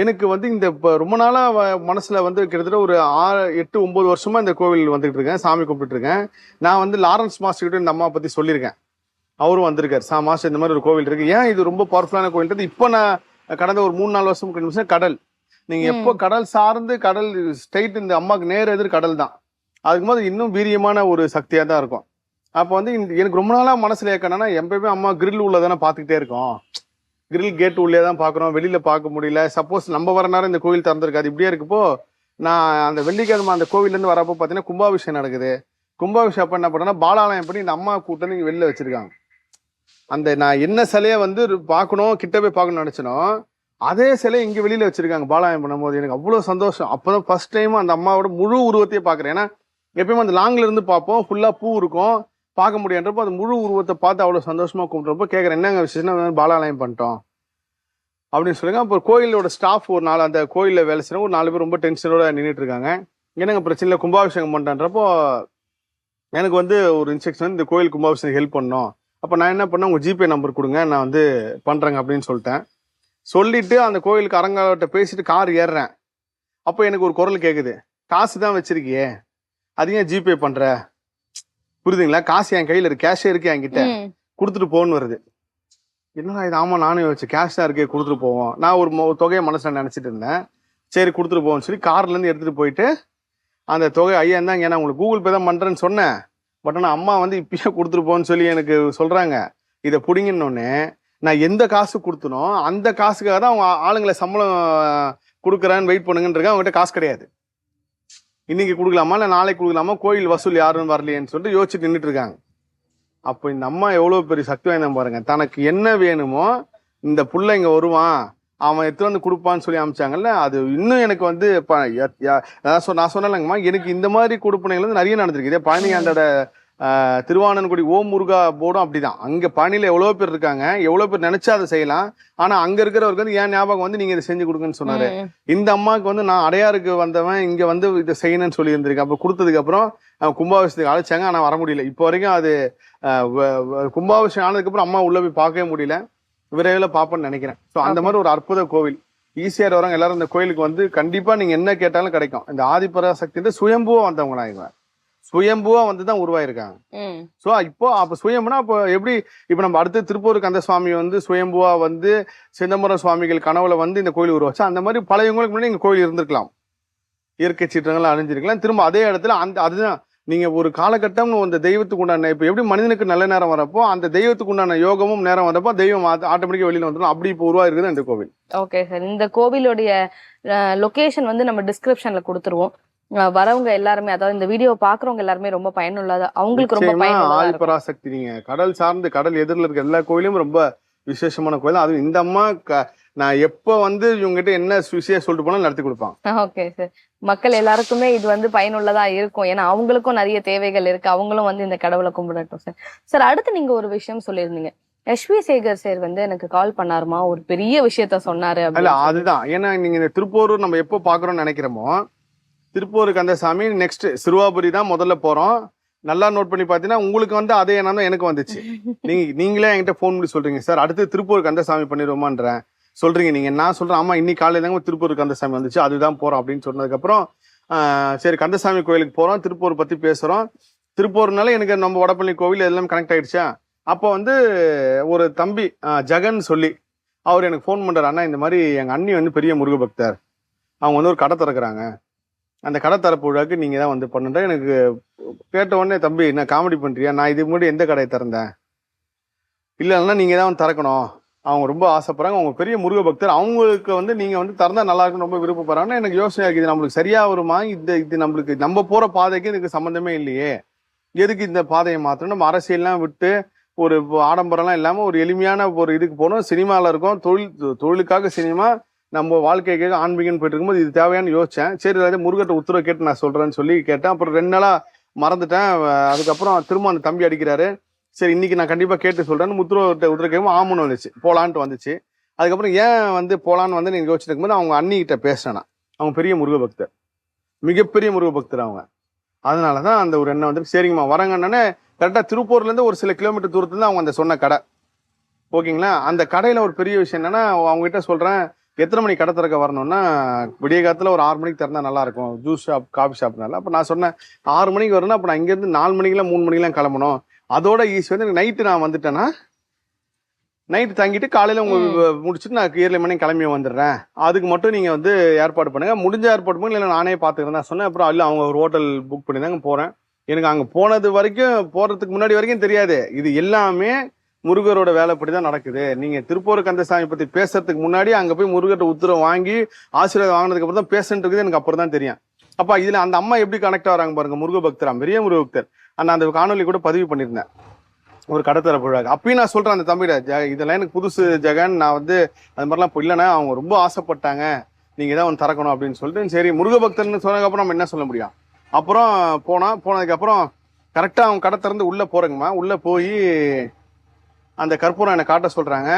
எனக்கு வந்து இந்த இப்போ ரொம்ப நாளாக மனசில் வந்து கிட்டத்தட்ட ஒரு 6, 8, 9 வருஷமா இந்த கோவில் வந்துகிட்டு இருக்கேன். சாமி கும்பிட்டு இருக்கேன். நான் வந்து லாரன்ஸ் மாஸ்டர் கிட்ட இந்த அம்மா பற்றி சொல்லியிருக்கேன். அவரும் வந்திருக்காரு. மாஸ்டர் இந்த மாதிரி ஒரு கோவில் இருக்கு, ஏன் இது ரொம்ப பவர்ஃபுல்லான கோவில். இப்போ நான் கடந்த ஒரு 3-4 வருஷம் கடல், நீங்க எப்போ கடல் சார்ந்து கடல் ஸ்ட்ரைட் இந்த அம்மாவுக்கு நேர் எதிர் கடல் தான். அதுக்கு போது இன்னும் வீரியமான ஒரு சக்தியா தான் இருக்கும். அப்போ வந்து எனக்கு ரொம்ப நாளா மனசுல ஏக்கணும்னா எப்பயுமே அம்மா கிரில் உள்ள தானே பார்த்துக்கிட்டே இருக்கோம். கிரில் கேட் உள்ளே தான் பார்க்குறோம், வெளியில பார்க்க முடியல. சப்போஸ் நம்ம வர நேரம் இந்த கோவில் திறந்திருக்காது. இப்படியே இருக்குப்போ நான் அந்த வெள்ளிக்கிழமை அந்த கோவிலேருந்து வரப்போ பார்த்தீங்கன்னா கும்பாபிஷேகம் நடக்குது. கும்பாபிஷேகம் அப்போ என்ன பண்ணேன்னா பாலாலயம் பண்ணி இந்த அம்மா கூட்டம் இங்கே வெளில வச்சிருக்காங்க. அந்த நான் என்ன சிலையை வந்து பார்க்கணும், கிட்ட போய் பார்க்கணும்னு நினைச்சனோ அதே சிலையை இங்கே வெளியில வச்சிருக்காங்க பாலாயம் பண்ணும்போது. எனக்கு அவ்வளோ சந்தோஷம். அப்போதான் ஃபர்ஸ்ட் டைம் அந்த அம்மாவோட முழு உருவத்தையே பார்க்குறேன். ஏன்னா எப்பயுமே அந்த லாங்ல இருந்து பார்ப்போம், ஃபுல்லா பூ இருக்கும், பார்க்க முடியாதுன்றப்போ அந்த முழு உருவத்தை பார்த்து அவ்வளோ சந்தோஷமா கும்பிட்றப்போ கேட்குறேன், என்னங்க விசேஷம் பாலாலயம் பண்ணிட்டோம் அப்படின்னு சொல்லுங்க. அப்போ கோயிலோட ஸ்டாஃப் ஒரு 4 அந்த கோயிலில் வேலை செய்யறவங்க ஒரு 4 பேர் ரொம்ப டென்ஷனோட நின்றுட்டு இருக்காங்க. என்னங்க பிரச்சனை இல்லை, கும்பாபிஷேகம் பண்ணுறப்போ எனக்கு வந்து ஒரு இன்ஸ்ட்ரக்ஷன், இந்த கோயில் கும்பாபிஷேகம் ஹெல்ப் பண்ணோம். அப்போ நான் என்ன பண்ணேன், உங்கள் ஜிபே நம்பர் கொடுங்க, நான் வந்து பண்ணுறேங்க அப்படின்னு சொல்லிட்டேன். சொல்லிட்டு அந்த கோயிலுக்கு அரங்காவட்ட பேசிட்டு கார் ஏறுறேன். அப்போ எனக்கு ஒரு குரல் கேட்குது, காசு தான் வச்சிருக்கியே, அது ஏன் ஜிபே பண்ற? புரியுதுங்களா? காசு என் கையில இருக்கு, கேஷே இருக்கு என்கிட்ட, கொடுத்துட்டு போன்னு வருது. என்னடா இது, ஆமா நானும் வச்சு கேஷ் தான் இருக்கே, கொடுத்துட்டு போவோம். நான் ஒரு தொகையை மனசுல நினைச்சிட்டு இருந்தேன். சரி கொடுத்துட்டு போவோம்னு சொல்லி கார்ல இருந்து எடுத்துட்டு போயிட்டு அந்த தொகை, ஐயா இருந்தாங்க, நான் உங்களுக்கு கூகுள் பே தான் பண்றேன்னு சொன்னேன், பட் ஆனால் அம்மா வந்து இப்பயே கொடுத்துட்டு போன்னு சொல்லி எனக்கு சொல்றாங்க. இதை பிடிங்கன்னொன்னே நான் எந்த காசு கொடுத்தனோ அந்த காசுக்காக தான் அவங்க ஆளுங்களை சம்பளம் கொடுக்குறான்னு வெயிட் பண்ணுங்கன்றிருக்கேன். அவங்ககிட்ட காசு கிடையாது. இன்னைக்கு கொடுக்கலாமா இல்லை நாளைக்கு கொடுக்கலாமா, கோயில் வசூல் யாரும் வரலையேன்னு சொல்லிட்டு யோசிச்சுட்டு நின்றுட்டு இருக்காங்க. அப்போ இந்த அம்மா எவ்வளவு பெரிய சக்தி வாய்ந்த பாருங்க. தனக்கு என்ன வேணுமோ இந்த புள்ள இங்க வருவான், அவன் எடுத்து வந்து கொடுப்பான்னு சொல்லி அமைச்சாங்கல்ல, அது இன்னும் எனக்கு வந்து நான் சொன்னேன்லங்கம்மா, எனக்கு இந்த மாதிரி கொடுப்பனைகள் வந்து நிறைய நடந்திருக்கு. இதே பழனி ஆண்டோட திருவானன்குடி ஓம் முருகா போர்டும் அப்படிதான். அங்க பழனியில எவ்வளவு பேர் இருக்காங்க, எவ்வளவு பேர் நினைச்சா அதை செய்யலாம். ஆனா அங்க இருக்கிறவருக்கு வந்து ஏன் ஞாபகம் வந்து நீங்க இதை செஞ்சு கொடுங்கன்னு சொன்னாரு. இந்த அம்மாவுக்கு வந்து நான் அடையாருக்கு வந்தவன், இங்க வந்து இதை செய்யணும்னு சொல்லி இருந்திருக்கேன். அப்ப கொடுத்ததுக்கு அப்புறம் கும்பாபிஷேகத்துக்கு அழைச்சாங்க, ஆனா வர முடியல. இப்போ வரைக்கும் அது கும்பாபிஷேகம் ஆனதுக்கு அப்புறம் அம்மா உள்ள போய் பார்க்கவே முடியல. விரைவில் பார்ப்பேன்னு நினைக்கிறேன். ஸோ அந்த மாதிரி ஒரு அற்புத கோவில். ஈஸியாக வரவங்க எல்லாரும் இந்த கோயிலுக்கு வந்து கண்டிப்பா நீங்க என்ன கேட்டாலும் கிடைக்கும். இந்த ஆதிபராசக்தி சுயம்புவா வந்தவங்களா, இவங்க சுயம்புவா வந்து தான் உருவாயிருக்காங்க. ஸோ இப்போ அப்போ சுயம்புனா அப்போ எப்படி, இப்போ நம்ம அடுத்து திருப்பூர் கந்த சுவாமி வந்து சுயம்புவா வந்து சிதம்பரம் சுவாமிகள் கனவுல வந்து இந்த கோயில் உருவாச்சு. அந்த மாதிரி பழையவங்களுக்கு முன்னாடி இங்க கோயில் இருந்திருக்கலாம், இயற்கை சீற்றங்கள் அழிஞ்சிருக்கலாம். திரும்ப அதே இடத்துல அதுதான் நீங்க ஒரு காலகட்டம் அந்த தெய்வத்துக்கு உண்டான, இப்ப எப்படி மனிதனுக்கு நல்ல நேரம் வரப்போ அந்த தெய்வத்துக்கு உண்டான யோகமும் நேரம் வரப்போ தெய்வம் ஆட்டோமேட்டிக்கா வெளியில வந்துடும். அப்படி இப்போ உருவாயிருக்குது இந்த கோவில். ஓகே சார், இந்த கோவிலுடைய லொகேஷன் வந்து நம்ம டிஸ்கிரிப்ஷன்ல கொடுத்துருவோம். வரவங்க எல்லாருமே, அதாவது இந்த வீடியோ பாக்குறவங்க எல்லாருமே ரொம்ப பயனுள்ளதா, அவங்களுக்கு ரொம்ப பயனுள்ளதா. ஆதிபராசக்தி நீங்க கடல் சார்ந்து கடல் எதிரில் இருக்க எல்லா கோயிலும் ரொம்ப விசேஷமான கோயில். அது இந்த அம்மா நான் எப்ப வந்து இவங்ககிட்ட என்ன விஷயம் சொல்லிட்டு போனா நடத்தி கொடுப்பாங்க. ஓகே சார், மக்கள் எல்லாருக்குமே இது வந்து பயனுள்ளதா இருக்கும். ஏன்னா அவங்களுக்கும் நிறைய தேவைகள் இருக்கு, அவங்களும் வந்து இந்த கடவுளை கும்பிடட்டும் சார். சார் அடுத்து நீங்க ஒரு விஷயம் சொல்லியிருந்தீங்க, எஸ்வி சேகர் சார் வந்து எனக்கு கால் பண்ணாருமா, ஒரு பெரிய விஷயத்த சொன்னாரு. அதுதான், ஏன்னா நீங்க இந்த திருப்பூர் நம்ம எப்போ பாக்குறோம்னு நினைக்கிறோமோ, திருப்பூர் கந்தசாமி நெக்ஸ்ட் சிறுவாபுரி தான் முதல்ல போறோம். நல்லா நோட் பண்ணி பாத்தீங்கன்னா உங்களுக்கு வந்து அதே எண்ணம் தான் எனக்கு வந்துச்சு. நீங்களே என்கிட்ட போன் பண்ணி சொல்றீங்க, சார் அடுத்து திருப்பூர் கந்தசாமி பண்ணிடுவோமான்ற சொல்றீங்க நீங்க. நான் சொல்றேன், ஆமா இன்னைக்கு காலையில தாங்க திருப்பூர் கந்தசாமி வந்துச்சு, அதுதான் போறோம் அப்படின்னு சொன்னதுக்கு அப்புறம் சரி கந்தசாமி கோயிலுக்கு போறோம், திருப்பூர் பத்தி பேசுறோம். திருப்பூர்னால எனக்கு நம்ம வடபழனி கோவில் எல்லாம் கனெக்ட் ஆயிடுச்சா. அப்போ வந்து ஒரு தம்பி ஜெகன் சொல்லி அவர் எனக்கு ஃபோன் பண்றாரு, அண்ணா இந்த மாதிரி எங்க அண்ணி வந்து பெரிய முருக பக்தர், அவங்க வந்து ஒரு கடை திறக்கிறாங்க, அந்த கடை திறப்பு விழாக்கு நீங்க தான் வந்து பண்ணுற. எனக்கு கேட்ட உடனே, தம்பி என்ன காமெடி பண்றியா, நான் இதுக்கு முன்னாடி எந்த கடையை திறந்தேன், இல்லைன்னா நீங்க தான் வந்து திறக்கணும், அவங்க ரொம்ப ஆசைப்படுறாங்க, அவங்க பெரிய முருக பக்தர், அவங்களுக்கு வந்து நீங்க வந்து திறந்தா நல்லா இருக்குன்னு ரொம்ப விருப்பப்படுறாங்கன்னா எனக்கு யோசனை இருக்குது, நம்மளுக்கு சரியா வருமா, இது நம்மளுக்கு நம்ம போற பாதைக்கு இதுக்கு சம்மந்தமே இல்லையே, எதுக்கு இந்த பாதையை மாற்றணும், நம்ம அரசியல்லாம் விட்டு ஒரு ஆடம்பரம்லாம் இல்லாம ஒரு எளிமையான ஒரு இதுக்கு போகணும். சினிமாவில் இருக்கோம், தொழிலுக்காக சினிமா, நம்ம வாழ்க்கைக்காக ஆன்மீகம்னு போயிட்டு இருக்கும்போது இது தேவையானு யோசிச்சேன். சரி அதாவது முருகட்ட உத்தரவு கேட்டு நான் சொல்றேன்னு சொல்லி கேட்டேன். அப்புறம் 2 நாளா மறந்துட்டேன். அதுக்கப்புறம் திரும்ப அந்த தம்பி அடிக்கிறாரு, சரி இன்னைக்கு நான் கண்டிப்பா கேட்டு சொல்றேன்னு உத்தரவு கேட்கும் ஆமுன்னு வந்துச்சு, போலான்ட்டு வந்துச்சு. அதுக்கப்புறம் ஏன் வந்து போலான்னு வந்து நீங்க யோசிச்சுட்டு இருக்கும்போது அவங்க அண்ணிக்கிட்ட பேசினேன். அவங்க பெரிய முருக பக்தர், மிகப்பெரிய முருக பக்தர் அவங்க. அதனாலதான் அந்த ஒரு எண்ணம் வந்து சரிங்கம்மா வரங்கன்னு கரெக்டா திருப்பூர்ல இருந்து ஒரு சில கிலோமீட்டர் தூரத்துல இருந்து அவங்க அந்த சொன்ன கடை. ஓகேங்களா, அந்த கடையில ஒரு பெரிய விஷயம் என்னன்னா, அவங்க கிட்ட சொல்றேன் எத்தனை மணி கடை திறக்க வரணும்னா, விடிய காலத்துல ஒரு 6 மணிக்கு திறந்தா நல்லா இருக்கும், ஜூஸ் ஷாப் காஃபி ஷாப்னால. அப்ப நான் சொன்னேன் 6 மணிக்கு வரணும், அப்ப நான் இங்க இருந்து 4 மணிக்கெல்லாம் 3 மணிக்கெல்லாம் கிளம்பணும். அதோட ஈஸி வந்து நைட்டு நான் வந்துட்டேன்னா நைட்டு தங்கிட்டு காலையில உங்களுக்கு முடிச்சுட்டு நான் 7 மணிக்கு கிளம்பி வந்துடுறேன், அதுக்கு மட்டும் நீங்க வந்து ஏற்பாடு பண்ணுங்க, முடிஞ்ச ஏற்பாடு பண்ணுங்க, இல்லை நானே பாத்துக்கிறேன் நான் சொன்னேன். அப்புறம் இல்ல அவங்க ஒரு ஹோட்டல் புக் பண்ணி தாங்க போறேன். எனக்கு அங்க போனது வரைக்கும், போறதுக்கு முன்னாடி வரைக்கும் தெரியாது இது எல்லாமே முருகரோட வேலைப்படிதான் நடக்குது. நீங்க திருப்பூர் கந்தசாமி பத்தி பேசுறதுக்கு முன்னாடி அங்க போய் முருகர்கிட்ட உத்தரவு வாங்கி ஆசீர்வாதம் வாங்கினதுக்கு அப்புறம் தான் பேசுன்றது எனக்கு அப்புறம் தான் தெரியும். அப்ப இதுல அந்த அம்மா எப்படி கனெக்ட் ஆகிறாங்க பாருங்க, முருக பக்தரா, பெரிய முருக பக்தர். அந்த காணொலி கூட பதிவு பண்ணியிருந்தேன் ஒரு கடத்தர விழாக்கு. அப்பயும் நான் சொல்றேன் அந்த தம்பிட, இதெல்லாம் எனக்கு புதுசு ஜெகன், நான் வந்து அது மாதிரிலாம் இப்போ இல்லைன்னா அவங்க ரொம்ப ஆசைப்பட்டாங்க, நீங்க தான் வந்து திறக்கணும் அப்படின்னு சொல்லிட்டு, சரி முருக பக்தர்னு சொன்னதுக்கப்புறம் நம்ம என்ன சொல்ல முடியும். அப்புறம் போனதுக்கு அப்புறம் கரெக்டா அவங்க கடை திறந்து உள்ள போறேங்கம்மா. உள்ள போய் அந்த கற்பூரம் என்னை காட்ட சொல்றாங்க.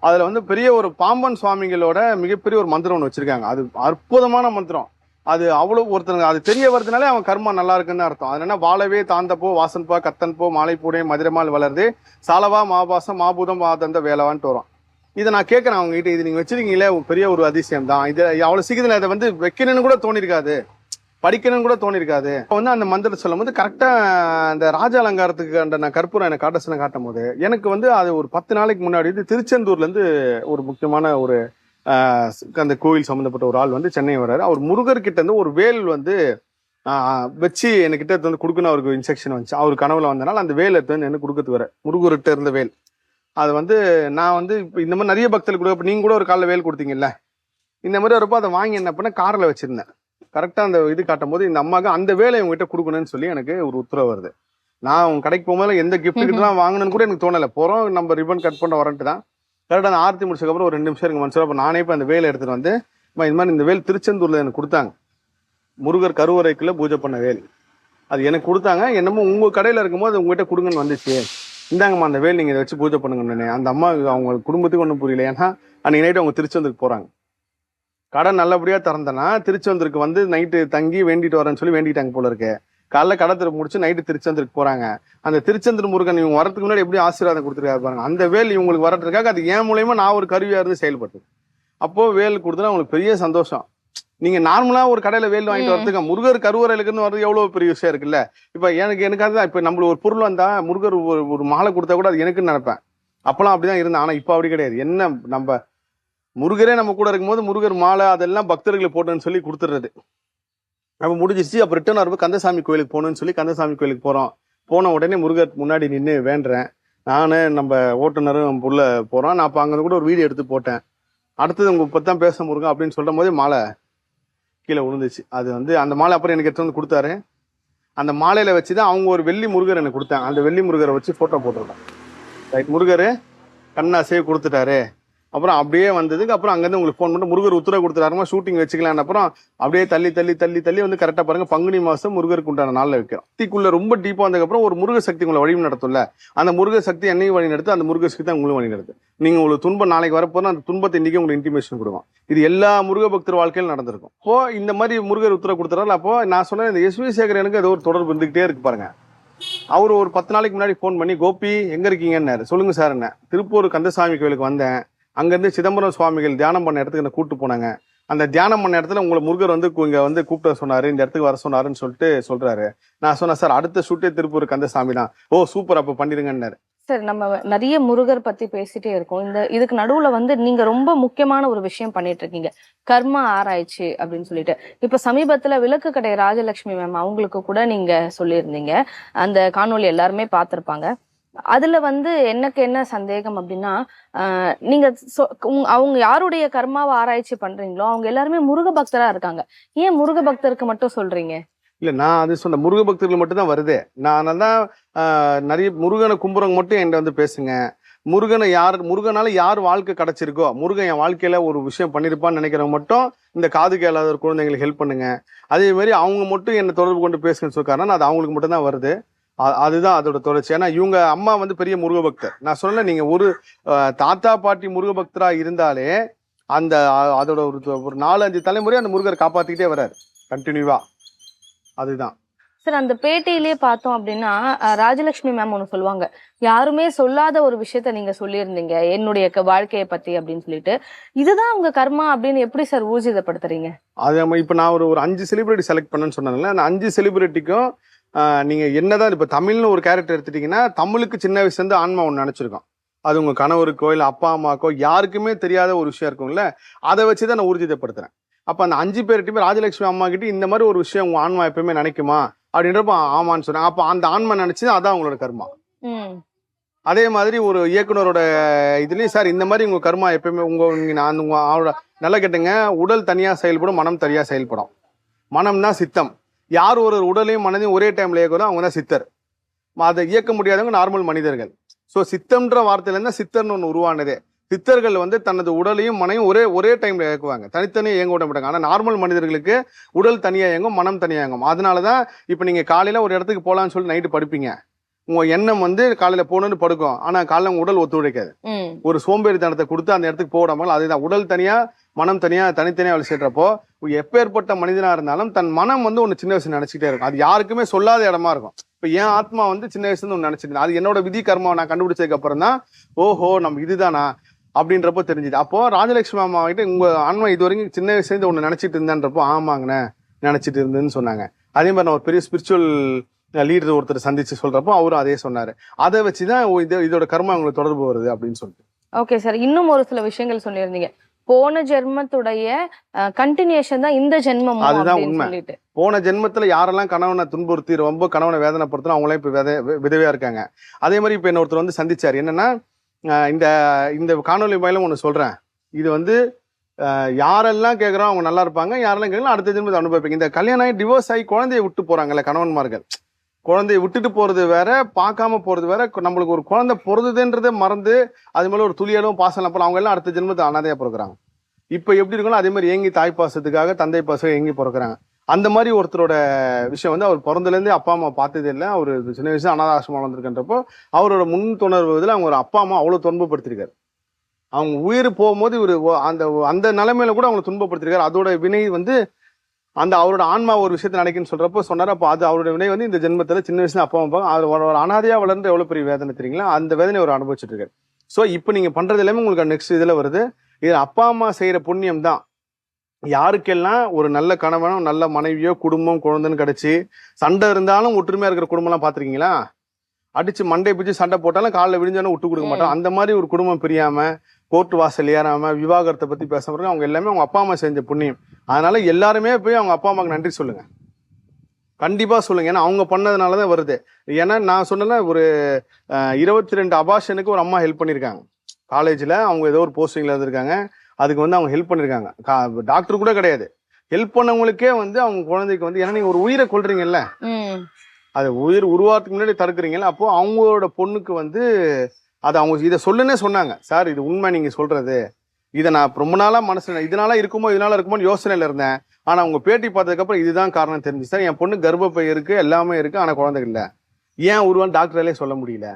அதுல வந்து பெரிய ஒரு பாம்பன் சுவாமிகளோட மிகப்பெரிய ஒரு மந்திரம் ஒன்று வச்சிருக்காங்க. அது அற்புதமான மந்திரம். அது அவ்வளவு ஒருத்தனுக்கு அது தெரிய வருதுனாலே அவன் கர்மா நல்லா இருக்குன்னு அர்த்தம். அது என்ன, வாழவே தாந்தப்போ வாசன்பா கத்தன்போ மாலைப்பூடே மதுரமால் வளருது சாலவா மாபாசம் மாபூதம் வாதந்த வேலவான்ட்டு வரும். இதை நான் கேட்கறேன் அவங்க கிட்ட, இது நீங்க வச்சிருக்கீங்களே பெரிய ஒரு அதிசயம் தான், இது அவ்வளவு சீக்கிரத்தில் அதை வந்து வைக்கணும்னு கூட தோணிருக்காது, படிக்கணும்னு கூட தோணிருக்காது. இப்போ வந்து அந்த மந்திரத்தை சொல்லும் போது கரெக்டா அந்த ராஜ அலங்காரத்துக்கு அந்த நான் கற்பூரம் எனக்கு காட்டும் போது எனக்கு வந்து அது ஒரு 10 நாளைக்கு முன்னாடி வந்து திருச்செந்தூர்ல இருந்து ஒரு முக்கியமான ஒரு அந்த கோயில் சம்பந்தப்பட்ட ஒரு ஆள் வந்து சென்னை வர்றாரு. அவர் முருகர் கிட்ட இருந்து ஒரு வேல் வந்து வச்சு என்கிட்ட வந்து கொடுக்கணும், அவருக்கு இன்ஸ்ட்ரக்ஷன் வந்துச்சு. அவர் கனவுல வந்தனால அந்த வேல் எடுத்து வந்து என்ன கொடுக்கறது வர முருகர்கிட்ட இருந்த வேல். அது வந்து நான் வந்து இப்போ இந்த மாதிரி நிறைய பக்தர்கள் கொடுக்க, நீங்க கூட ஒரு காலைல வேல் கொடுத்தீங்கல்ல, இந்த மாதிரி வரப்போ அதை வாங்கி என்ன பண்ண கார்ல வச்சிருந்தேன். கரெக்டா அந்த இது காட்டும் போது இந்த அம்மாவுக்கு அந்த வேலை உங்ககிட்ட கொடுக்கணும்னு சொல்லி எனக்கு ஒரு உத்தரவு வருது. நான் உங்க கடைக்கு போகும்போது எந்த கிஃப்ட் கிட்ட தான் வாங்கணும்னு கூட எனக்கு தோணலை. போறோம் நம்ம ரிப்பன் கட் பண்ண வரன்ட்டு தான். கரெக்டாக அந்த ஆர்த்தி முடிச்சதுக்கப்புறம் ஒரு 2 நிமிஷம் எனக்கு மனசில். அப்போ நானே இப்போ அந்த வேலை எடுத்துட்டு வந்து இது மாதிரி இந்த வேல் திருச்செந்தூர்ல எனக்கு கொடுத்தாங்க, முருகர் கருவறைக்குள்ள பூஜை பண்ண வேல். அது எனக்கு கொடுத்தாங்க. என்னமோ உங்க கடையில இருக்கும்போது உங்ககிட்ட கொடுங்கன்னு வந்துச்சு, இந்தாங்கம்மா அந்த வேல் நீங்க இதை வச்சு பூஜை பண்ணுங்கன்னு. அந்த அம்மா அவங்க குடும்பத்துக்கு ஒன்றும் புரியல. ஏன்னா அன்னைக்கு நைட்டு அவங்க திருச்செந்தூருக்கு போறாங்க. கடை நல்லபடியா திறந்தனா திருச்செந்தூருக்கு வந்து நைட்டு தங்கி வேண்டிட்டு வரேன்னு சொல்லி வேண்டிட்டாங்க போல இருக்கு. காலைல கடை திறப்பு முடிச்சு நைட்டு திருச்செந்தூருக்கு போறாங்க. அந்த திருச்செந்தூர் முருகன் இவங்க வரதுக்கு முன்னாடி எப்படி ஆசீர்வாதம் கொடுத்துருக்காரு பாருங்க. அந்த வேல் இவங்களுக்கு வரதுக்காக அது ஏன் மூலயமா நான் ஒரு கருவியா இருந்து செயல்பட்டது. அப்போ வேல் கொடுத்தா அவங்களுக்கு பெரிய சந்தோஷம். நீங்க நார்மலா ஒரு கடையில வேல் வாங்கிட்டு வரதுக்கு முருகர் கருவறையிலுக்குன்னு வர்றது எவ்வளவு பெரிய விஷயம் இருக்குல்ல. இப்ப எனக்கு அதுதான், இப்ப நம்மளுக்கு ஒரு பொருள் வந்தா முருகர் ஒரு மாலை கொடுத்தா கூட அது எனக்குன்னு நினைப்பேன். அப்பெல்லாம் அப்படிதான் இருந்தேன். ஆனா இப்ப அப்படி கிடையாது. என்ன, நம்ம முருகரே நம்ம கூட இருக்கும்போது முருகர் மாலை அதெல்லாம் பக்தர்களை போட்டுன்னு சொல்லி கொடுத்துடுறது. அப்ப முடிஞ்சிச்சு. அப்ப ரிட்டர்ன் வரும்போது கந்தசாமி கோயிலுக்கு போகணும்னு சொல்லி கந்தசாமி கோயிலுக்கு போறோம். போன உடனே முருகர் முன்னாடி நின்று வேண்டுறேன். நானு நம்ம ஓட்டுநரும் உள்ள போறோம். நான் அப்ப அங்க கூட ஒரு வீடியோ எடுத்து போட்டேன். அடுத்தது உங்க இப்பதான் பேச முருகன் அப்படின்னு சொல்லும் போதே மாலை கீழே விழுந்துச்சு. அது வந்து அந்த மாலை அப்புறம் எனக்கு எடுத்து வந்து கொடுத்தாரு. அந்த மாலையில வச்சுதான் அவங்க ஒரு வெள்ளி முருகர் எனக்கு கொடுத்தாங்க. அந்த வெள்ளி முருகரை வச்சு போட்டோ போட்டிருக்கோம். ரைட், முருகர் கண்ணாசையை கொடுத்துட்டாரு. அப்புறம் அப்படியே வந்ததுக்கு அப்புறம் அங்கேருந்து உங்களுக்கு ஃபோன் பண்ணி முருகர் உத்தரவு கொடுத்துட்டாருமா ஷூட்டிங் வச்சுக்கலாம். அப்புறம் அப்படியே தள்ளி வந்து கரெக்டாக பாருங்க பங்குனி மாதம் முருகருக்கு உண்டான நாளில் வைக்கிறோம். சக்திக்குள்ள ரொம்ப டீப்பாக வந்ததுக்கப்புறம் ஒரு முருக சக்தி உங்களை வழி நடத்தும்ல, அந்த முருக சக்தி என்னையும் வழி நடத்து, அந்த முருக சக்தி தான் உங்களும் வழி நடத்து. நீங்கள் உங்களுக்கு துன்பம் நாளைக்கு வரப்போனா அந்த துன்பத்தை இன்னைக்கு உங்களுக்கு இன்டிமேஷன் கொடுக்கும். இது எல்லா முருக பக்தர் வாழ்க்கையில் நடந்திருக்கும். இப்போ இந்த மாதிரி முருகர் உத்தரவு கொடுத்துறாரு. அப்போ நான் சொன்னேன் இந்த எஸ் வி சேகரனுக்கு ஏதோ ஒரு தொடர்பு இருந்துகிட்டே இருக்கு பாருங்க. அவர் ஒரு 10 நாளைக்கு முன்னாடி ஃபோன் பண்ணி கோபி எங்க இருக்கீங்கன்னாரு. சொல்லுங்க சார், என்ன திருப்பூர் கந்தசாமி கோயிலுக்கு வந்தேன், அங்கேருந்து சிதம்பரம் சுவாமிகள் தியானம் பண்ண இடத்துக்கு என்ன கூப்பிட்டு போனாங்க. அந்த தியானம் பண்ண இடத்துல உங்களை முருகர் வந்து இங்க வந்து கூப்பிட சொன்னாரு, இந்த இடத்துக்கு வர சொன்னாருன்னு சொல்லிட்டு சொல்றாரு. நான் சொன்னேன் சார் அடுத்த ஷூட்டே திருப்பூர் கந்தசாமி தான். ஓ சூப்பர், அப்ப பண்ணிருங்கன்னாரு. சார், நம்ம நிறைய முருகர் பத்தி பேசிட்டே இருக்கோம். இதுக்கு நடுவுல வந்து நீங்க ரொம்ப முக்கியமான ஒரு விஷயம் பண்ணிட்டு இருக்கீங்க, கர்மா ஆராய்ச்சி அப்படின்னு சொல்லிட்டு. இப்ப சமீபத்துல விளக்கு கடை ராஜலட்சுமி மேம் அவங்களுக்கு கூட நீங்க சொல்லியிருந்தீங்க, அந்த காணொலி எல்லாருமே பார்த்திருப்பாங்க. அதுல வந்து எனக்கு என்ன சந்தேகம் அப்படின்னா, நீங்க அவங்க யாருடைய கர்மாவை ஆராய்ச்சி பண்றீங்களோ அவங்க எல்லாருமே முருக பக்தரா இருக்காங்க. ஏன் முருக பக்தருக்கு மட்டும் சொல்றீங்க? இல்ல, நான் அது சொன்ன முருக பக்தர்கள் மட்டும் தான் வருது. நான் தான் நிறைய முருகனை கும்புறவங்க மட்டும் என்கிட்ட வந்து பேசுங்க. முருகனால யார் வாழ்க்கை கிடைச்சிருக்கோ, முருகன் என் வாழ்க்கையில ஒரு விஷயம் பண்ணிருப்பான்னு நினைக்கிறவங்க மட்டும் இந்த காது கேளாத குழந்தைங்களுக்கு ஹெல்ப் பண்ணுங்க. அதே மாதிரி அவங்க மட்டும் என்ன தொடர்பு கொண்டு பேசுங்கன்னு சொல்லிருக்காருன்னா அது அவங்களுக்கு மட்டும் தான் வருது. அதுதான் அதோட தொடர்ச்சி. ஏன்னா இவங்க அம்மா வந்து பெரிய முருக பக்தர். நான் சொன்னேன், நீங்க ஒரு தாத்தா பாட்டி முருக பக்தரா இருந்தாலே அந்த அதோட ஒரு 4-5 தலைமுறை அந்த முருகர் காப்பாத்திக்கிட்டே வர்றாரு கண்டினியூவா. அதுதான் சார் அந்த பேட்டியிலேயே பார்த்தோம் அப்படின்னா ராஜலட்சுமி மேம் ஒன்று சொல்லுவாங்க, யாருமே சொல்லாத ஒரு விஷயத்த நீங்க சொல்லியிருந்தீங்க என்னுடைய வாழ்க்கையை பத்தி அப்படின்னு சொல்லிட்டு. இதுதான் உங்க கர்மா அப்படின்னு எப்படி சார் ஊர்ஜிதப்படுத்துறீங்க? அது நம்ம இப்போ நான் ஒரு 5 செலிபிரிட்டி செலக்ட் பண்ணேன்னு சொன்னாங்கல்ல, அந்த 5 செலிபிரிட்டிக்கும் நீங்க என்னதான் இப்போ தமிழ்னு ஒரு கேரக்டர் எடுத்துட்டீங்கன்னா, தமிழுக்கு சின்ன வயசுலேருந்து ஆன்மா ஒன்று நினைச்சிருக்கோம். அது உங்க கணவருக்கோ இல்லை அப்பா அம்மாக்கோ யாருக்குமே தெரியாத ஒரு விஷயம் இருக்கும்ல, அதை வச்சு தான் நான் ஊர்ஜிதப்படுத்துறேன். அப்போ அந்த 5 பேர்கிட்டயுமே ராஜலட்சுமி அம்மா கிட்ட இந்த மாதிரி ஒரு விஷயம் உங்க ஆன்மா எப்பயுமே நினைக்குமா அப்படின்றப்ப ஆமான்னு சொன்னேன். அப்போ அந்த ஆன்மா நினைச்சு அதான் உங்களோட கர்மா. அதே மாதிரி ஒரு இயக்குனரோட இதுலயும் சார் இந்த மாதிரி உங்க கர்மா எப்பயுமே உங்க அவரோட நல்ல கேட்டுங்க, உடல் தனியா செயல்படும், மனம் தனியா செயல்படும். மனம் தான் சித்தம். யார் ஒரு உடலையும் மனதையும் ஒரே டைம்ல இயக்குறோம் அவங்க தான் சித்தர். அதை இயக்க முடியாதவங்க நார்மல் மனிதர்கள். ஸோ சித்தம்ன்ற வார்த்தையில இருந்தா சித்தர்னு ஒன்று உருவானதே. சித்தர்கள் வந்து தனது உடலையும் மனையும் ஒரே டைம்ல இயக்குவாங்க, தனித்தனியாக இயங்க விட மாட்டாங்க. ஆனால் நார்மல் மனிதர்களுக்கு உடல் தனியா இயங்கும், மனம் தனியா இயங்கும். அதனாலதான் இப்போ நீங்க காலையில ஒரு இடத்துக்கு போகலான்னு சொல்லி நைட்டு படுப்பீங்க, உங்க எண்ணம் வந்து காலையில போகணும்னு படுக்கும், ஆனா காலையில உங்க உடல் ஒத்துழைக்காது. ஒரு சோம்பேறித்தனத்தை கொடுத்து அந்த இடத்துக்கு போடாமல், அதுதான் உடல் தனியா மனம் தனியா தனித்தனியா வேலை செய்யறப்போ எப்பேற்பட்ட மனிதனா இருந்தாலும் தன் மனம் வந்து ஒன்று சின்ன வயசுல நினைச்சிட்டே இருக்கும். அது யாருக்குமே சொல்லாத இடமா இருக்கும். இப்போ என் ஆத்மா வந்து சின்ன வயசுல இருந்து ஒன்று நினைச்சிருந்தேன், அது என்னோட விதி கர்மாவை நான் கண்டுபிடிச்சதுக்கு அப்புறம் தான் ஓஹோ நம்ம இதுதானா அப்படின்றப்போ தெரிஞ்சுது. அப்போ ராஜலட்சுமி அம்மா கிட்ட உங்க ஆன்மா இது வரைக்கும் சின்ன வயசுல இருந்து ஒன்று நினைச்சிட்டு இருந்தேன்றப்போ ஆமாங்கண்ணே நினைச்சிட்டு இருந்தேன்னு சொன்னாங்க. அதே மாதிரி நான் ஒரு பெரிய ஸ்பிரிச்சுவல் லீடர் ஒருத்தர் சந்திச்சு சொல்றப்போ அவரும் அதே சொன்னாரு. அதை வச்சுதான் இதோட கர்மா உங்களுக்கு தொடர்பு வருது அப்படின்னு சொல்லிட்டு. ஓகே சார், இன்னும் ஒரு சில விஷயங்கள் சொல்லியிருந்தீங்க. போன ஜென்மத்துடைய கண்டினியூஷன் தான் இந்த ஜென்மம். அதுதான் உண்மை. போன ஜென்மத்துல யாரெல்லாம் கணவனை துன்புறுத்தி ரொம்ப கணவனை வேதனைப்படுத்தணும் அவங்களே இப்ப விதவையா இருக்காங்க. அதே மாதிரி இப்ப என்ன ஒருத்தர் வந்து சந்திச்சாரு. என்னன்னா இந்த காணொலி மேலும் ஒண்ணு சொல்றேன், இது வந்து யாரெல்லாம் கேட்கறோம் அவங்க நல்லா இருப்பாங்க, யாரெல்லாம் கேட்கலாம் அடுத்த ஜென்மத்தை அனுபவிப்பாங்க. இந்த கல்யாணம் ஆகி டிவோர்ஸ் ஆகி குழந்தைய விட்டு போறாங்கல்ல கணவன்மார்கள், குழந்தைய விட்டுட்டு போறது வேற, பார்க்காம போறது வேற. நம்மளுக்கு ஒரு குழந்தை பொறுதுன்றதை மறந்து அது மேல ஒரு துளியலும் பாசம் போல அவங்க எல்லாம் அடுத்த ஜென்மத்தை அனாதையா பிறகுறாங்க. இப்ப எப்படி இருக்கணும் அதே மாதிரி ஏங்கி தாய் பாசத்துக்காக தந்தை பாசம் ஏங்கி பிறகுறாங்க. அந்த மாதிரி ஒருத்தரோட விஷயம் வந்து அவர் பிறந்ததுலேருந்து அப்பா அம்மா பார்த்ததே இல்லை. அவர் சின்ன வயசு அனாதாசிரமம் வளர்ந்துருக்கின்றப்போ அவரோட முன்துணர்வுல அவங்க ஒரு அப்பா அம்மா அவ்வளோ துன்பப்படுத்திருக்காரு. அவங்க உயிர் போகும்போது இவர் அந்த நிலைமையில கூட அவங்களை துன்பப்படுத்திருக்காரு. அதோட வினை வந்து அந்த அவரோட ஆன்மா ஒரு விஷயத்தை நினைக்குன்னு சொல்றப்போ சொன்னார். அப்போ அது அவரோட வினை வந்து இந்த ஜென்மத்தில் சின்ன வயசுல அப்பா அம்மா அவர் அனாதையா வளர்ந்து எவ்வளோ பெரிய வேதனை தெரியுங்களா, அந்த வேதனை அவர் அனுபவிச்சுட்டு இருக்காரு. ஸோ இப்போ நீங்க பண்றது எல்லாமே உங்களுக்கு நெக்ஸ்ட் இதுல வருது. இது அப்பா அம்மா செய்யற புண்ணியம் தான். யாருக்கெல்லாம் ஒரு நல்ல கணவனும் நல்ல மனைவியோ குடும்பம் குழந்தைன்னு கிடைச்சி சண்டை இருந்தாலும் ஒற்றுமையா இருக்கிற குடும்பம்லாம் பார்த்துருக்கீங்களா? அடிச்சு மண்டை பிடிச்சி சண்டை போட்டாலும் காலில் விழிஞ்சாலும் விட்டு கொடுக்க மாட்டோம். அந்த மாதிரி ஒரு குடும்பம் பிரியாம கோர்ட் வாசல் ஏறாம விவாகரத்தை பத்தி பேசுறவங்க அவங்க எல்லாமே அவங்க அப்பா அம்மா செஞ்ச புண்ணியம். அதனால எல்லாருமே போய் அவங்க அப்பா அம்மாவுக்கு நன்றி சொல்லுங்க, கண்டிப்பா சொல்லுங்க. ஏன்னா அவங்க பண்ணதுனாலதான் வருது. ஏன்னா நான் சொன்னல ஒரு 22 அபார்ஷனுக்கு ஒரு அம்மா ஹெல்ப் பண்ணியிருக்காங்க காலேஜ்ல. அவங்க ஏதோ ஒரு போஸ்டிங்ல இருந்திருக்காங்க, அதுக்கு வந்து அவங்க ஹெல்ப் பண்ணிருக்காங்க. டாக்டர் கூட கிடையாது, ஹெல்ப் பண்ணவங்களுக்கே வந்து அவங்க குழந்தைக்கு வந்து ஏன்னா நீங்க ஒரு உயிரை கொல்றீங்கல்ல, அது உயிர் உருவாகிறதுக்கு முன்னாடி தடுக்கிறீங்கல்ல, அப்போ அவங்களோட பொண்ணுக்கு வந்து அது அவங்க இதை சொல்லுன்னே சொன்னாங்க. சார் இது உண்மை நீங்க சொல்றது, இதை நான் ரொம்ப நாளா மனசுல இதனால இருக்குமோ யோசனையில இருந்தேன். ஆனா உங்க பேட்டி பார்த்ததுக்கு அப்புறம் இதுதான் காரணம் தெரிஞ்சு சார். என் பொண்ணு கர்ப்பப்பை இருக்கு எல்லாமே இருக்கு, ஆனா குழந்தை இல்லை, ஏன் உருவான்னு டாக்டராலே சொல்ல முடியல.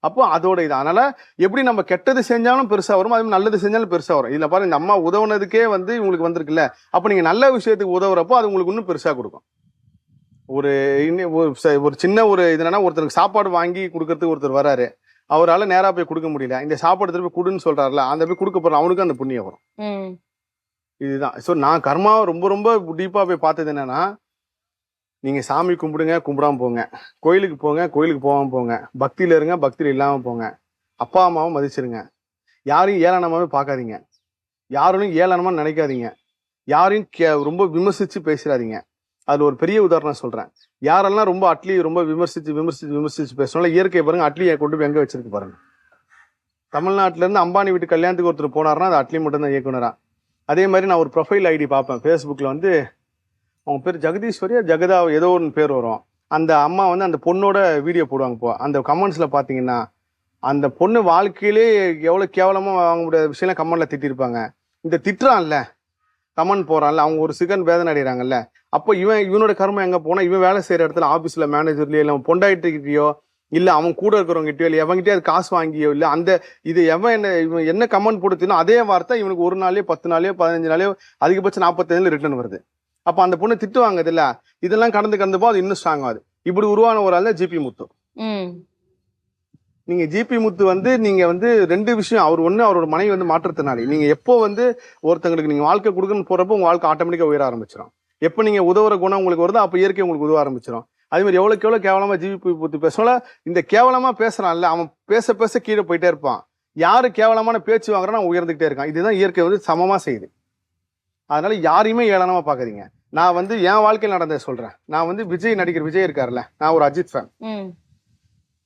அப்போ அதோட இது அதனால எப்படி நம்ம கெட்டது செஞ்சாலும் பெருசா வரும், அதே மாதிரி நல்லது செஞ்சாலும் பெருசா வரும். இதுல பாருங்க இந்த அம்மா உதவுனதுக்கே வந்து இவங்களுக்கு வந்திருக்குல்ல, அப்ப நீங்க நல்ல விஷயத்துக்கு உதவுறப்போ அது உங்களுக்கு இன்னும் பெருசா கொடுக்கும். ஒரு சின்ன ஒரு இது என்னன்னா, ஒருத்தருக்கு சாப்பாடு வாங்கி கொடுக்கறதுக்கு ஒருத்தர் வராரு, அவரால் நேரா போய் கொடுக்க முடியல, இந்த சாப்பாடு திருப்பி கொடுன்னு சொல்றாருல, அந்த போய் கொடுக்க போற அவனுக்கு அந்த புண்ணியம் வரும். இதுதான். ஸோ நான் கர்மாவை ரொம்ப ரொம்ப டீப்பா போய் பார்த்தது என்னன்னா, நீங்க சாமி கும்பிடுங்க, கும்பிடாம போங்க, கோயிலுக்கு போங்க, கோயிலுக்கு போகாம போங்க, பக்தியில இருங்க, பக்தியில இல்லாம போங்க, அப்பா அம்மாவும் மதிச்சிருங்க, யாரையும் ஏளனமாவே பார்க்காதீங்க, யாரும் ஏளனமா நினைக்காதீங்க, யாரையும் ரொம்ப விமர்சிச்சு பேசுறாதீங்க. அது ஒரு பெரிய உதாரணம் சொல்றேன். யாரெல்லாம் ரொம்ப அட்லி ரொம்ப விமர்சிச்சு பேசணும், இயற்கை பாருங்க, அட்லியை கொண்டு போய் எங்க வச்சிருக்கு பாருங்க. தமிழ்நாட்டுல இருந்து அம்பானி வீட்டு கல்யாணத்துக்கு ஒருத்தர் போனாருன்னா அது அட்லி மட்டும் தான் இயக்குனரா. அதே மாதிரி நான் ஒரு ப்ரொஃபைல் ஐடி பார்ப்பேன் ஃபேஸ்புக்கில் வந்து, அவங்க பேர் ஜெகதீஸ்வரியா ஜெகதா ஏதோ ஒன்று பேர் வரும். அந்த அம்மா வந்து அந்த பொண்ணோட வீடியோ போடுவாங்க. இப்போ அந்த கமெண்ட்ஸில் பார்த்தீங்கன்னா அந்த பொண்ணு வாழ்க்கையிலே எவ்வளோ கேவலமாக அவங்க முடியாத விஷயம்லாம் கமெண்ட்ல திட்டிருப்பாங்க. இந்த திட்டுறான்ல கமெண்ட் போறான்ல, அவங்க ஒரு சிகன் வேதனை அடைகிறாங்கல்ல, அப்போ இவனோட கர்மம் எங்கே போனால், இவன் வேலை செய்கிற இடத்துல ஆஃபீஸில் மேனேஜர்லையோ இல்லை பொண்டாயிட்டுக்கிட்டயோ இல்லை அவன் கூட இருக்கிறவங்ககிட்டயோ இல்லை எவங்கிட்டே அது காசு வாங்கியோ இல்லை அந்த இது இவன் என்ன கமெண்ட் போடுத்தினோ அதே வார்த்தை இவனுக்கு 1 நாளையோ 10 நாளையோ 15 நாளையோ அதிகபட்சம் 45 ரிட்டர்ன் வருது. அப்ப அந்த பொண்ணு திட்டு வாங்குது இல்ல, இதெல்லாம் கடந்து போ அது இன்னும் ஸ்ட்ராங் ஆகுது. இப்படி உருவான ஒரு ஆள் தான் ஜிபி முத்து. நீங்க ஜிபி முத்து வந்து நீங்க வந்து 2 விஷயம், அவர் ஒண்ணு அவரோட மனைவி வந்து மாற்றுத்திறனாளி. நீங்க எப்போ வந்து ஒருத்தங்களுக்கு நீங்க வாழ்க்கை கொடுக்கணும்னு போறப்போ உங்க வாழ்க்கை ஆட்டோமேட்டிக்கா உயர ஆரம்பிச்சிடும். எப்போ நீங்க உதவுற குணம் உங்களுக்கு வருதோ அப்ப இயற்கை உங்களுக்கு உதவ ஆரம்பிச்சிடும். அதே மாதிரி எவ்வளவு கேவலமா ஜிபி முத்து பேசணும், இந்த கேவலமா பேசுறான்ல அவன் பேச கீழே போயிட்டே இருப்பான். யாரு கேவலமான பேச்சு வாங்குறான்னு அவன் உயர்ந்துகிட்டே இருக்கான். இதுதான் இயற்கை வந்து சமமா செய்யுது. அதனால யாரையுமே ஏளனமா பாக்காதீங்க. நான் வந்து என் வாழ்க்கையில் நடந்ததை சொல்றேன். நான் வந்து நடிகர் விஜய் இருக்காருல்ல, நான் ஒரு அஜித் ஃபேன்.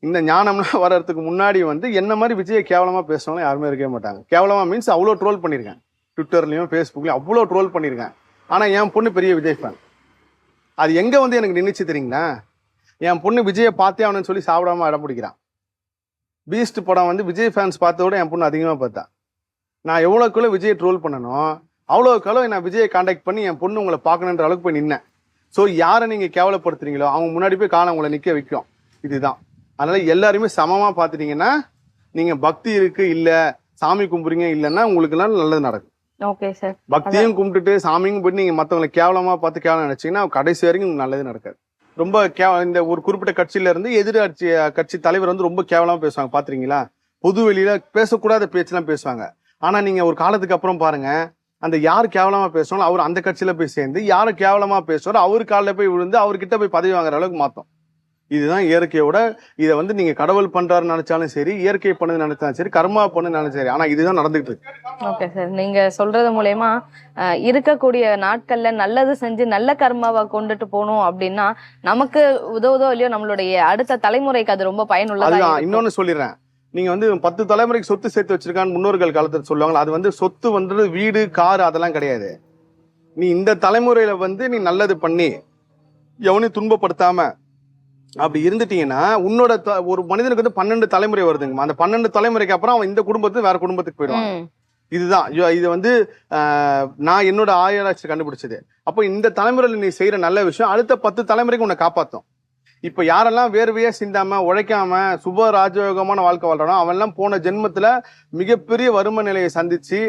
இந்த ஞானம்லாம் வர்றதுக்கு முன்னாடி வந்து என்ன மாதிரி விஜயை கேவலமா பேசணும் யாருமே இருக்கவே மாட்டாங்க. கேவலமா மீன்ஸ் அவ்வளோ ட்ரோல் பண்ணியிருக்கேன், ட்விட்டர்லயும் ஃபேஸ்புக்லயும் அவ்வளோ ட்ரோல் பண்ணியிருக்கேன். ஆனா என் பொண்ணு பெரிய விஜய் ஃபேன். அது எங்க வந்து எனக்கு நின்றுச்சு தெரியுங்களா, என் பொண்ணு விஜயை பார்த்தே அவனு சொல்லி சாப்பிடாம இடம் பிடிக்கிறான். பீஸ்ட் படம் வந்து விஜய் ஃபேன்ஸ் பார்த்ததோட என் பொண்ணு அதிகமாக பார்த்தா. நான் எவ்வளோக்குள்ள விஜயை ட்ரோல் பண்ணணும் அவ்வளோக்காலும் நான் விஜயை கான்டாக்ட் பண்ணி என் பொண்ணு உங்களை பார்க்கணுன்ற அளவுக்கு போய் நின்னேன். ஸோ யாரை நீங்க கேவலப்படுத்துறீங்களோ அவங்க முன்னாடி போய் காலம் உங்களை நிற்க வைக்கும். இதுதான். அதனால எல்லாருமே சமமா பார்த்துட்டீங்கன்னா, நீங்க பக்தி இருக்கு இல்ல சாமி கும்பிடுறீங்க இல்லைன்னா உங்களுக்கு எல்லாம் நல்லது நடக்கும். Okay sir. பக்தியும் கும்பிட்டுட்டு சாமியும் போயிட்டு நீங்க மற்றவங்களை கேவலமா பார்த்து கேவலம் நினைச்சீங்கன்னா கடைசி வரைக்கும் நல்லது நடக்காது. ரொம்ப இந்த ஒரு குறிப்பிட்ட கட்சியில இருந்து எதிர்கட்சி கட்சி தலைவர் வந்து ரொம்ப கேவலமா பேசுவாங்க பாத்துறீங்களா, பொது வெளியில பேசக்கூடாத பேச்செல்லாம் பேசுவாங்க. ஆனா நீங்க ஒரு காலத்துக்கு அப்புறம் பாருங்க, அந்த யார் கேவலமா பேசணும் அவர் அந்த கட்சியில போய் சேர்ந்து யாரு கேவலமா பேசுவாரோ அவரு காலில் போய் விழுந்து அவர்கிட்ட போய் பதவி வாங்குற அளவுக்கு மாத்தோம். இதுதான் இயற்கையோட. இதை வந்து நீங்க கடவுள் பண்றாரு நினைச்சாலும் சரி, இயற்கை பண்ணது நினைச்சாலும் சரி, கர்மா பண்ணு சரி, ஆனா இதுதான் நடந்துட்டு இருக்கு. Okay sir. நீங்க சொல்றது மூலயமா இருக்கக்கூடிய நாட்கள்ல நல்லது செஞ்சு நல்ல கர்மாவை கொண்டுட்டு போகணும் அப்படின்னா நமக்கு உதவுதோ இல்லையோ நம்மளுடைய அடுத்த தலைமுறைக்கு அது ரொம்ப பயனுள்ளதா. இன்னொன்னு சொல்லிடுறேன், நீங்க வந்து 10 தலைமுறைக்கு சொத்து சேர்த்து வச்சிருக்கான்னு முன்னோர்கள் காலத்துல சொல்லுவாங்க. அது வந்து சொத்து வந்து வீடு கார் அதெல்லாம் கிடையாது. நீ இந்த தலைமுறையில வந்து நீ நல்லது பண்ணி எவனையும் துன்பப்படுத்தாம அப்படி இருந்துட்டீங்கன்னா உன்னோட ஒரு மனிதனுக்கு வந்து 12 தலைமுறை வருதுங்க. அந்த 12 தலைமுறைக்கு அப்புறம் அவன் இந்த குடும்பத்துக்கு வேற குடும்பத்துக்கு போயிடுவான். இதுதான் இது வந்து நான் என்னோட ஆராய்ச்சி கண்டுபிடிச்சது. அப்போ இந்த தலைமுறையில நீ செய்யற நல்ல விஷயம் அடுத்த 10 தலைமுறைக்கு உன்னை காப்பாத்தும். இப்ப யாரெல்லாம் வேர்வையே சிந்தாம உழைக்காம சுப ராஜயோகமான வாழ்க்கை வாழ்றானோ அவன் எல்லாம் போன ஜென்மத்துல மிகப்பெரிய வறுமை நிலையை சந்திச்சு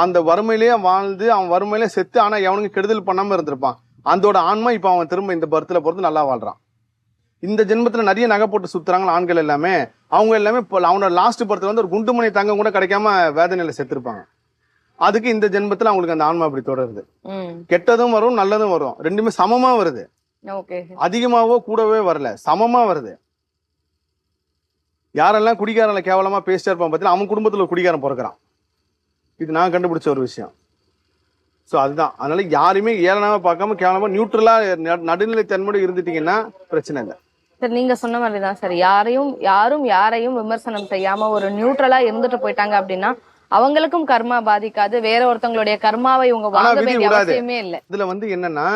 அந்த வறுமையிலேயே வாழ்ந்து அவன் வறுமையிலே செத்து ஆனா எவனுக்கு கெடுதல் பண்ணாம இருந்திருப்பான். அதோட ஆன்மா இப்ப அவன் திரும்ப இந்த பர்த்துல பொறுத்து நல்லா வாழ்றான். இந்த ஜென்மத்துல நிறைய நகை போட்டு சுத்துறாங்க ஆண்கள் எல்லாமே. அவங்க எல்லாமே அவனோட லாஸ்ட் பர்த்துல வந்து ஒரு குண்டுமணி தங்கம் கூட கிடைக்காம வேதனையில செத்துருப்பாங்க. அதுக்கு இந்த ஜென்மத்துல அவங்களுக்கு அந்த ஆன்மா அப்படி தொடருது. கெட்டதும் வரும் நல்லதும் வரும், ரெண்டுமே சமமா வருது. அதிகமாவோ கூடவே வரல, சமமா வருது. யாரெல்லாம் குடிகாரன்ல கேவலமா பேசிட்டே இருப்பான் பார்த்தீங்கன்னா அவன் குடும்பத்துல ஒரு குடிகாரன் பிறக்கிறான். இது நான் கண்டுபிடிச்ச ஒரு விஷயம். சோ அதுதான். அதனால யாருமே ஏளனமா பார்க்காம கேவலமா நியூட்ரலா நடுநிலை தன்மையோட இருந்துட்டீங்கன்னா பிரச்சனை இல்லை. சார் நீங்க சொன்ன மாதிரிதான் சார், யாரும் யாரையும் விமர்சனம் செய்யாம ஒரு நியூட்ரலா இருந்துட்டு போயிட்டாங்க அப்படின்னா அவங்களுக்கும் கர்மா பாதிக்காது, வேற ஒருத்தவங்களுடைய கர்மாவை இவங்க வாங்க வேண்டிய அவசியமே இல்ல. இதுல வந்து என்னன்னா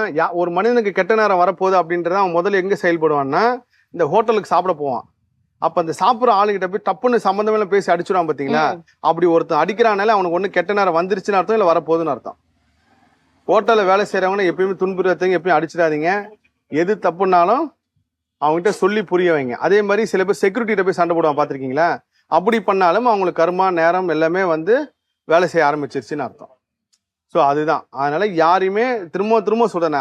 ஒரு மனிதனுக்கு கெட்ட நேரம் வரப்போகுது அப்படின்றத அவன் முதல்ல எங்க செயல்படுவான்னா இந்த ஹோட்டலுக்கு சாப்பிட போவான். அப்ப அந்த சாப்பிடுற ஆளுகிட்ட போய் டப்புன்னு சம்பந்தமே பேசி அடிச்சுடான் பாத்தீங்களா. அப்படி ஒருத்தன் அடிக்கிறானால அவனுக்கு ஒண்ணு கெட்ட நேரம் வந்துருச்சுன்னு அர்த்தம் இல்ல வரப்போகுதுன்னு அர்த்தம். ஹோட்டல்ல வேலை செய்யறவங்க எப்பயுமே துன்புறுத்தவங்க எப்பயும் அடிச்சிடாதீங்க. எது தப்புனாலும் அவங்ககிட்ட சொல்லி புரிய வைங்க. அதே மாதிரி சில பேர் செக்யூரிட்டிகிட்ட போய் சண்டை போடுவான் பாத்திருக்கீங்களா. அப்படி பண்ணாலும் அவங்களுக்கு கர்மா நேரம் எல்லாமே வந்து வேலை செய்ய ஆரம்பிச்சிருச்சுன்னு அர்த்தம். ஸோ அதுதான். அதனால யாரையுமே திரும்ப சொல்றேன்,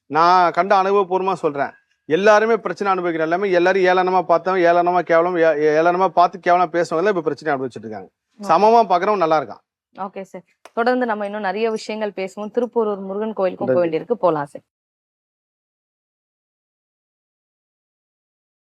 நான் கண்ட அனுபவபூர்வமா சொல்றேன், எல்லாருமே பிரச்சனை அனுபவிக்கிற எல்லாமே எல்லாரும் ஏளனமா பார்த்தவன் ஏளனமா கேவலம் ஏளனமா பார்த்து கேவலம் பேசுறவங்க இப்ப பிரச்சனை அனுபவிச்சுட்டு இருக்காங்க. சமமா பாக்குறவங்க நல்லா இருக்கான். Okay sir. தொடர்ந்து நம்ம இன்னும் நிறைய விஷயங்கள் பேசுவோம். திருப்பூரூர் முருகன் கோயிலுக்கும் போக வேண்டியிருக்கு, போலாம் சார்.